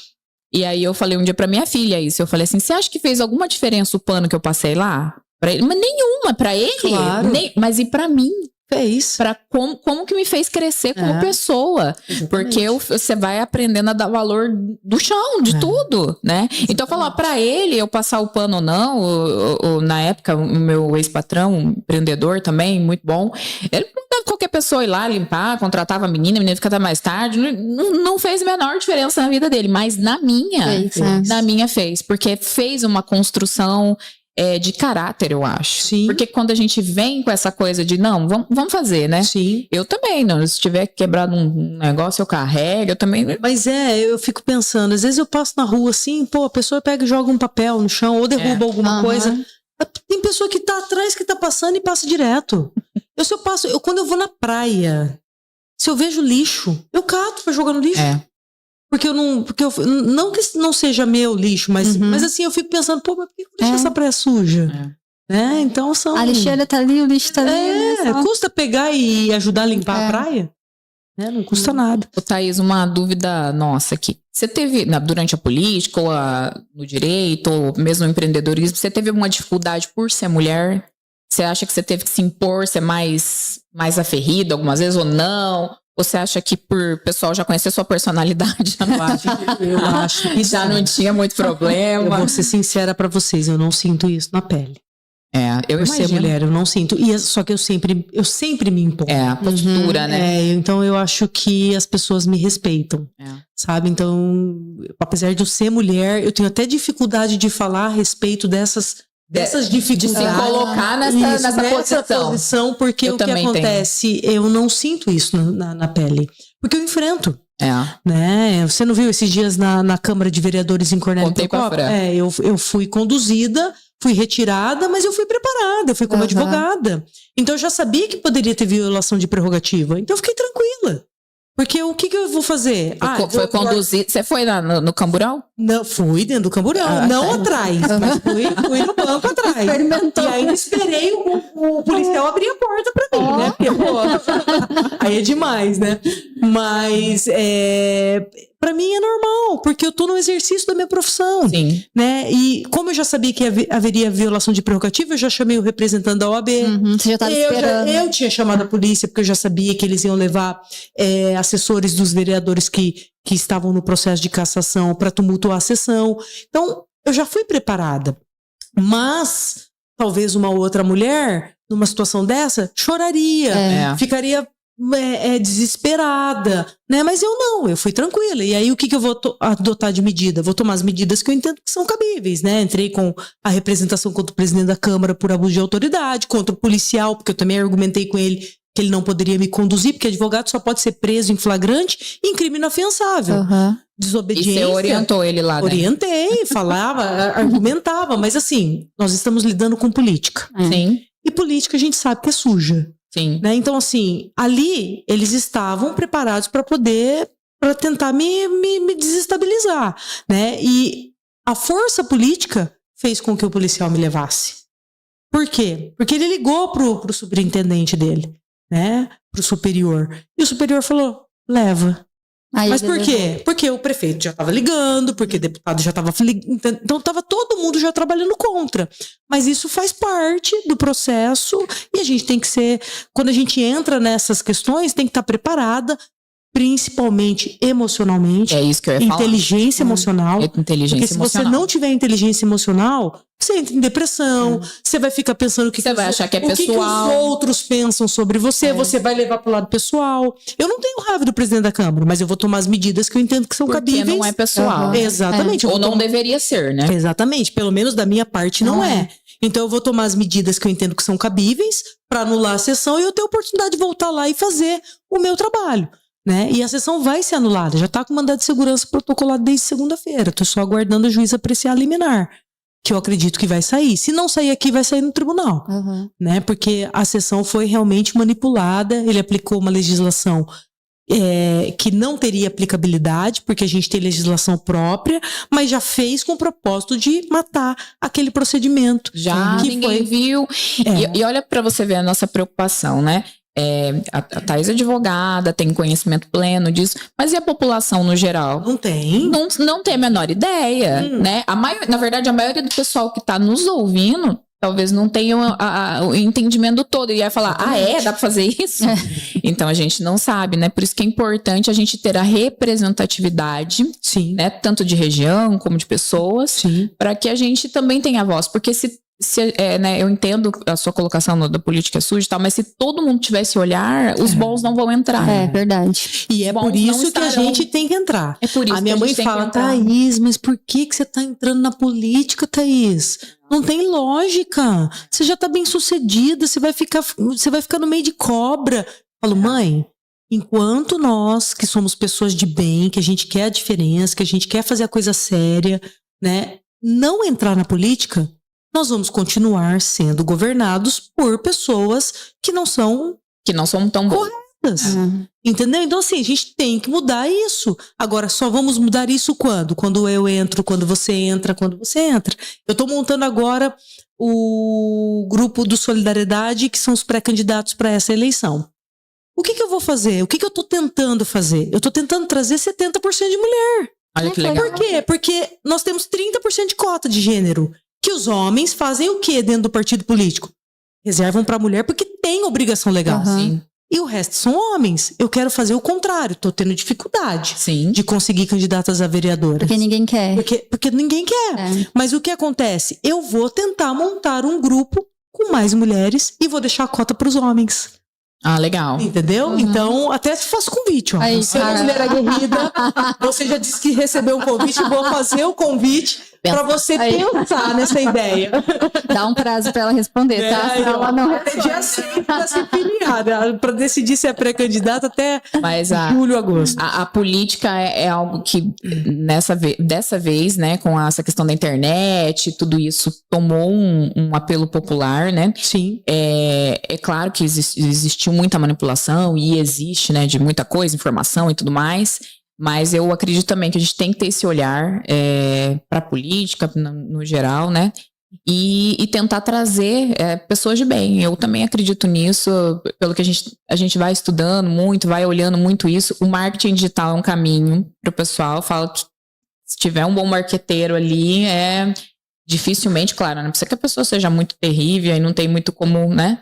E aí eu falei um dia pra minha filha isso. Eu falei assim, você acha que fez alguma diferença o pano que eu passei lá? Pra ele? Mas nenhuma, pra ele. Claro. Mas e pra mim? Fez. Pra como que me fez crescer como pessoa. Exatamente. Porque você vai aprendendo a dar valor do chão, de tudo, né? Exatamente. Então, falar pra ele, eu passar o pano ou não, na época, o meu ex-patrão, um empreendedor também, muito bom, ele mandava qualquer pessoa ir lá limpar, contratava a menina ficava mais tarde, não fez a menor diferença na vida dele, mas na minha fez, porque fez uma construção de caráter, eu acho. Sim. Porque quando a gente vem com essa coisa de, não, vamos fazer, né? Sim. Eu também, não. Se tiver quebrado um negócio, eu carrego, eu também... Mas eu fico pensando, às vezes eu passo na rua assim, a pessoa pega e joga um papel no chão, ou derruba alguma coisa. Tem pessoa que tá atrás, que tá passando e passa direto. Quando eu vou na praia, se eu vejo lixo, eu cato pra jogar no lixo. Porque não que não seja meu lixo, mas assim, eu fico pensando, mas por que eu deixo essa praia suja? Então são... A lixeira tá ali, o lixo tá ali. Custa pegar e ajudar a limpar a praia? Não custa nada. Thaís, uma dúvida nossa aqui. Você teve, durante a política, ou no direito, ou mesmo no empreendedorismo, você teve alguma dificuldade por ser mulher? Você acha que você teve que se impor, ser mais aferrido algumas vezes ou não? Ou você acha que por o pessoal já conhecer sua personalidade, eu acho que já não tinha muito problema? Eu vou ser sincera pra vocês, eu não sinto isso na pele. Eu por ser mulher, eu não sinto. Só que eu sempre me imponho. A postura, né? Então eu acho que as pessoas me respeitam. Sabe? Então, apesar de eu ser mulher, eu tenho até dificuldade de falar a respeito dessas dificuldades. De se colocar nessa posição, porque o que acontece, eu não sinto isso na pele. Porque eu enfrento. Né? Você não viu esses dias na Câmara de Vereadores em Cornélio Procópio? Eu fui conduzida, fui retirada, mas eu fui preparada, eu fui como advogada. Então eu já sabia que poderia ter violação de prerrogativa. Então eu fiquei tranquila. Porque o que eu vou fazer? Foi conduzido. Você foi no camburão? Não, fui dentro do camburão. Não atrás, mas fui no banco atrás. Experimentou. E aí esperei o policial abrir a porta pra mim, né? Porque, aí é demais, né? Mas pra mim é normal, porque eu tô no exercício da minha profissão. Sim. Né? E como eu já sabia que haveria violação de prerrogativa, eu já chamei o representante da OAB. Você já tava esperando. Eu tinha chamado a polícia, porque eu já sabia que eles iam levar assessores dos vereadores que estavam no processo de cassação para tumultuar a sessão. Então, eu já fui preparada. Mas, talvez uma outra mulher, numa situação dessa, choraria, ficaria desesperada, né? Mas eu fui tranquila. E aí, o que eu vou adotar de medida? Vou tomar as medidas que eu entendo que são cabíveis, né? Entrei com a representação contra o presidente da Câmara por abuso de autoridade, contra o policial, porque eu também argumentei com ele que ele não poderia me conduzir, porque advogado só pode ser preso em flagrante em crime inafiançável. desobediência. E você orientou ele lá, né? Orientei, falava, argumentava, mas assim, nós estamos lidando com política. Sim. E política a gente sabe que é suja. Sim. Né? Então, assim, ali eles estavam preparados para tentar me desestabilizar, né? E a força política fez com que o policial me levasse. Por quê? Porque ele ligou pro superintendente dele, né? Pro superior. E o superior falou, leva. Aí mas por quê? Porque o prefeito já estava ligando, porque o deputado já estava ligando. Então estava todo mundo já trabalhando contra. Mas isso faz parte do processo e a gente tem que ser... Quando a gente entra nessas questões, tem que estar preparada, principalmente emocionalmente. É isso que eu ia falar. Inteligência emocional. Inteligência porque se emocional. você não tiver inteligência emocional, você entra em depressão, você vai ficar pensando você vai achar que é pessoal. O que os outros pensam sobre você, você vai levar pro lado pessoal. Eu não tenho raiva do presidente da Câmara, mas eu vou tomar as medidas que eu entendo que são cabíveis. Porque não é pessoal. Exatamente. Ou não deveria ser, né? Exatamente. Pelo menos da minha parte não é. Então eu vou tomar as medidas que eu entendo que são cabíveis para anular a sessão e eu ter a oportunidade de voltar lá e fazer o meu trabalho. Né? E a sessão vai ser anulada. Já está com mandado de segurança protocolado desde segunda-feira. Estou só aguardando o juiz apreciar a liminar, que eu acredito que vai sair. Se não sair aqui, vai sair no tribunal. Né? Porque a sessão foi realmente manipulada. Ele aplicou uma legislação que não teria aplicabilidade, porque a gente tem legislação própria, mas já fez com o propósito de matar aquele procedimento. Já que ninguém viu. E olha para você ver a nossa preocupação, né? A Thaís é advogada, tem conhecimento pleno disso, mas e a população no geral? Não tem. Não tem a menor ideia, né? Na verdade, a maioria do pessoal que está nos ouvindo talvez não tenha o entendimento todo. E ia falar, dá pra fazer isso? Então a gente não sabe, né? Por isso que é importante a gente ter a representatividade, sim, né? Tanto de região como de pessoas, para que a gente também tenha voz. Porque né, eu entendo a sua colocação da política suja e tal, mas se todo mundo tivesse olhar, os bons não vão entrar. É verdade. E é por isso que a gente tem que entrar. É por isso a minha mãe fala, Thaís, mas por que você tá entrando na política, Thaís? Não tem lógica. Você já tá bem sucedida, você vai ficar no meio de cobra. Eu falo, mãe, enquanto nós, que somos pessoas de bem, que a gente quer a diferença, que a gente quer fazer a coisa séria, né, não entrar na política, nós vamos continuar sendo governados por pessoas que não são tão corretas. Entendeu? Então, assim, a gente tem que mudar isso. Agora, só vamos mudar isso quando? Quando eu entro, quando você entra, quando você entra. Eu tô montando agora o grupo do Solidariedade, que são os pré-candidatos para essa eleição. O que eu vou fazer? O que eu tô tentando fazer? Eu tô tentando trazer 70% de mulher. Olha que legal. Por quê? Porque nós temos 30% de cota de gênero. Que os homens fazem o quê dentro do partido político? Reservam para a mulher porque tem obrigação legal. Sim. E o resto são homens. Eu quero fazer o contrário. Tô tendo dificuldade de conseguir candidatas a vereadoras. Porque ninguém quer. Porque ninguém quer. Mas o que acontece? Eu vou tentar montar um grupo com mais mulheres e vou deixar a cota para os homens. Legal. Entendeu? Então, até se faço convite, ó. Você é uma mulher aguerrida, você já disse que recebeu o convite, vou fazer o convite para você pensar nessa ideia. Dá um prazo para ela responder, tá? Se ela não dia 5 para se filiar, para decidir se é pré-candidata até julho, agosto. A política é algo que dessa vez, né, com essa questão da internet, tudo isso tomou um apelo popular, né? Sim. É claro que existiu muita manipulação e existe, né, de muita coisa, informação e tudo mais. Mas eu acredito também que a gente tem que ter esse olhar para a política, no geral, né? E tentar trazer pessoas de bem. Eu também acredito nisso, pelo que a gente vai estudando muito, vai olhando muito isso. O marketing digital é um caminho para o pessoal. Falo que se tiver um bom marqueteiro ali, dificilmente, claro, não precisa que a pessoa seja muito terrível e não tem muito como, né?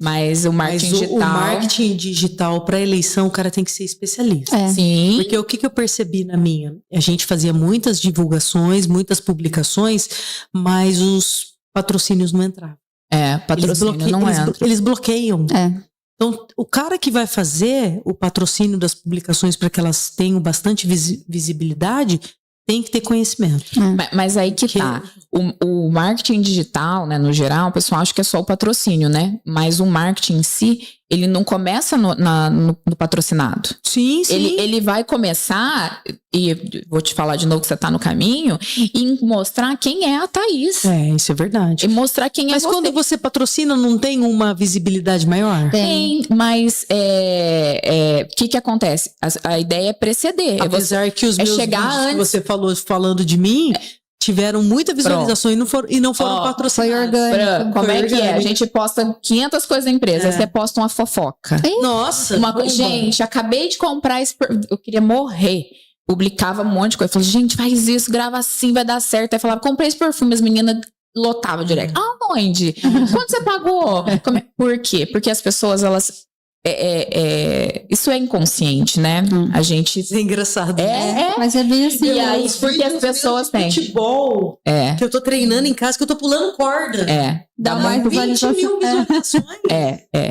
Mas o marketing digital... O marketing digital para eleição, o cara tem que ser especialista. Sim. Porque o que eu percebi na minha? A gente fazia muitas divulgações, muitas publicações, mas os patrocínios não entravam. Patrocínio não entra. Eles bloqueiam. Então, o cara que vai fazer o patrocínio das publicações para que elas tenham bastante visibilidade... tem que ter conhecimento. Mas aí que tá. O marketing digital, né, no geral, o pessoal acha que é só o patrocínio, né? Mas o marketing em si, ele não começa no patrocinado. Sim. Ele vai começar, e vou te falar de novo que você tá no caminho, e mostrar quem é a Thaís. Isso é verdade. E mostrar quem Mas é você. quando você patrocina, não tem uma visibilidade maior? Tem, mas o que acontece? A ideia é preceder. Apesar que os meus chegar vídeos antes. que você falou falando de mim tiveram muita visualização e não foram patrocinados. Foi orgânico. Como é que é? A gente posta 500 coisas da empresa, aí você posta uma fofoca. Nossa! Gente, acabei de comprar esse... Eu queria morrer. Publicava um monte de coisa. Falei, gente, faz isso, grava assim, vai dar certo. Aí falava, comprei esse perfume, as meninas lotavam direto. Aonde? Quanto você pagou? Por quê? Porque as pessoas, elas... isso é inconsciente, né? A gente... É engraçado. Mas é bem assim. E aí, porque as pessoas têm. Futebol. Que eu tô treinando em casa, que eu tô pulando corda. Dá mais 20 mil visualizações.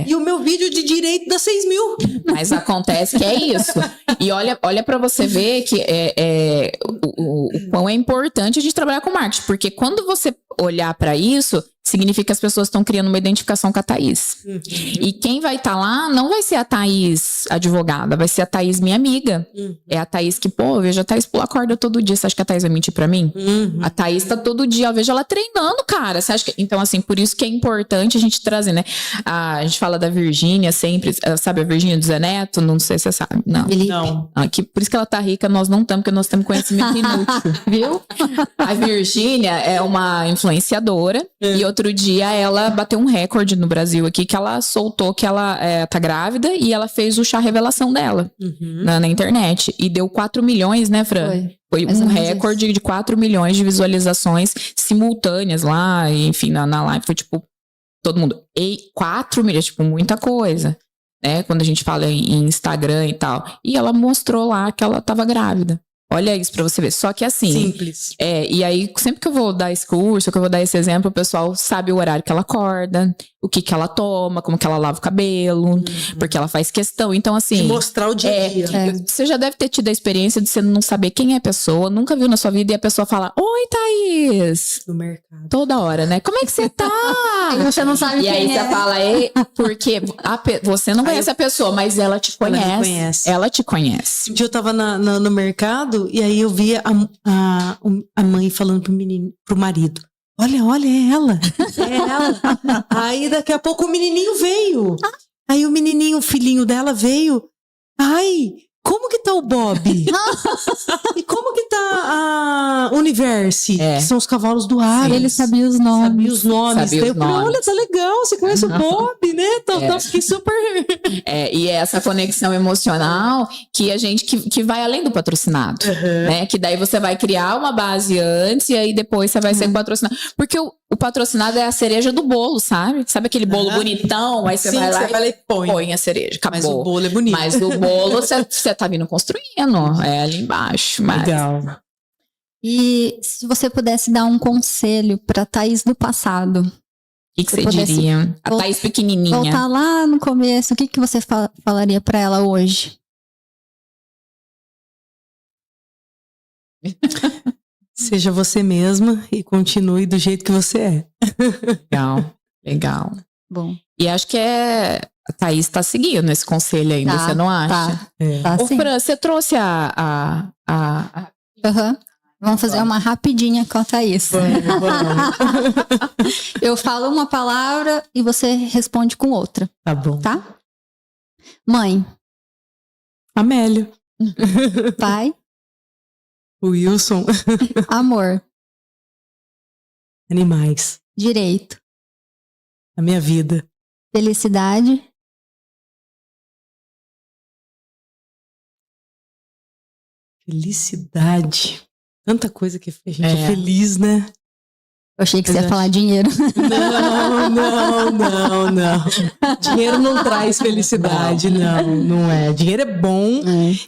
E o meu vídeo de direito dá 6 mil. Mas acontece que é isso. E olha pra você ver que o quão é importante a gente trabalhar com marketing. Porque quando você olhar pra isso, significa que as pessoas estão criando uma identificação com a Thaís. E quem vai estar lá não vai ser a Thaís advogada, vai ser a Thaís minha amiga. É a Thaís que, eu vejo a Thaís pular corda todo dia. Você acha que a Thaís vai mentir pra mim? A Thaís tá todo dia, eu vejo ela treinando, cara. Você acha que... Então, assim, por isso que é importante a gente trazer, né? A gente fala da Virgínia sempre, sabe a Virgínia do Zé Neto? Não sei se você sabe. Não. Por isso que ela tá rica, nós não estamos, porque nós temos conhecimento inútil, viu? A Virgínia é uma influenciadora e outro dia ela bateu um recorde no Brasil aqui, que ela soltou que ela tá grávida e ela fez o chá revelação dela na internet. E deu 4 milhões, né, Fran? Foi um recorde de 4 milhões de visualizações simultâneas lá, enfim, na live. Foi tipo, todo mundo. 4 milhões, tipo, muita coisa, né? Quando a gente fala em Instagram e tal. E ela mostrou lá que ela tava grávida. Olha isso pra você ver. Só que assim... Simples. E aí, sempre que eu vou dar esse curso, que eu vou dar esse exemplo, o pessoal sabe o horário que ela acorda, o que ela toma, como que ela lava o cabelo, porque ela faz questão. Então, assim... De mostrar o dia a dia. Você já deve ter tido a experiência de você não saber quem é a pessoa, nunca viu na sua vida, e a pessoa fala, oi, Thaís! No mercado. Toda hora, né? Como é que você tá? E você não sabe quem é. E aí você fala, porque você não conhece a pessoa, mas ela te conhece. Ela te conhece. Um dia eu tava no mercado e aí eu via a mãe falando pro marido. Olha, é ela. É ela. Aí daqui a pouco o menininho veio. Aí o menininho, o filhinho dela veio. Ai, como que tá o Bob? E como que tá a Universe? Que são os cavalos do ar. Ele sabia os nomes. Sabia os nomes. Eu falei, olha, tá legal, você conhece o Bob, né? Então fiquei super... E é essa conexão emocional que a gente, que vai além do patrocinado, né? Que daí você vai criar uma base antes e aí depois você vai ser patrocinado. Porque o patrocinado é a cereja do bolo, sabe? Sabe aquele bolo bonitão? Aí você vai lá e põe a cereja. Acabou. Mas o bolo é bonito. Mas o bolo você tá vindo construindo. É ali embaixo. Mas... Legal. E se você pudesse dar um conselho pra Thaís do passado? O que você diria? A Thaís pequenininha. Voltar lá no começo, o que você falaria pra ela hoje? Seja você mesma e continue do jeito que você é. Legal. Bom. E acho que a Thaís tá seguindo esse conselho ainda, você não acha? Tá sim. Fran, você trouxe Vamos fazer uma rapidinha com a Thaís. Vamos. Eu falo uma palavra e você responde com outra. Tá bom. Tá? Mãe. Amélio. Pai. Wilson. Amor. Animais. Direito. A minha vida. Felicidade. Felicidade. Tanta coisa que a gente é feliz, né? Eu achei que você ia falar dinheiro. Não. Dinheiro não traz felicidade, não é. Dinheiro é bom,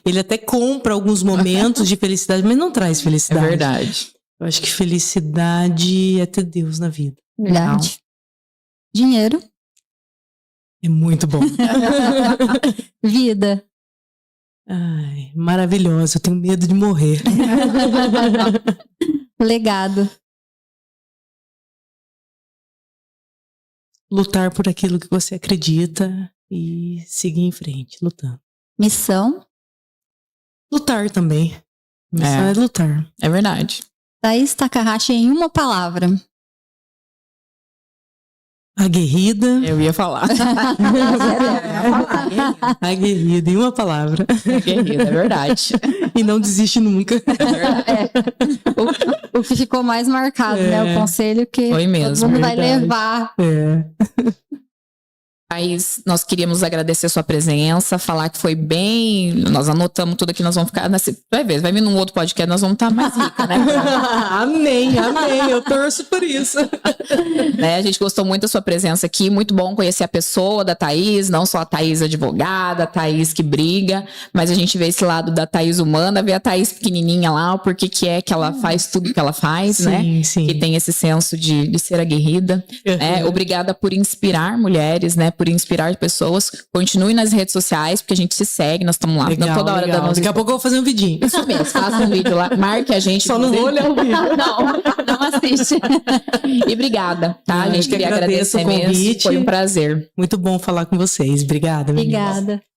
ele até compra alguns momentos de felicidade, mas não traz felicidade. É verdade. Eu acho que felicidade é ter Deus na vida. Verdade. Dinheiro. É muito bom. Vida. Ai, maravilhoso. Eu tenho medo de morrer. Legado. Lutar por aquilo que você acredita e seguir em frente, lutando. Missão? Lutar também. Missão é lutar. É verdade. Thaís Takahashi em uma palavra. Aguerrida. Eu ia falar. Aguerrida, em uma palavra. Aguerrida, é verdade. E não desiste nunca. É verdade. O que ficou mais marcado, né? O conselho que foi mesmo, todo mundo vai levar. Mas nós queríamos agradecer a sua presença, falar que foi bem. Nós anotamos tudo aqui, nós vamos ficar. Vai ver, vai vir num outro podcast, nós vamos estar mais ricas, né? Amém. Eu torço por isso. Né? A gente gostou muito da sua presença aqui. Muito bom conhecer a pessoa da Thaís, não só a Thaís advogada, a Thaís que briga, mas a gente vê esse lado da Thaís humana, vê a Thaís pequenininha lá, o porquê que é que ela faz tudo que ela faz, né? Sim. Que tem esse senso de ser aguerrida. Obrigada por inspirar mulheres, né? Por inspirar pessoas. Continue nas redes sociais, porque a gente se segue, nós estamos lá toda hora dando. Daqui a pouco eu vou fazer um vidinho. Isso mesmo, faça um vídeo lá, marque a gente. Só não vou olhar o vídeo. Não assiste. E obrigada, tá? A gente queria agradecer o convite. mesmo. Foi um prazer. Muito bom falar com vocês. Obrigada, meninas. Obrigada.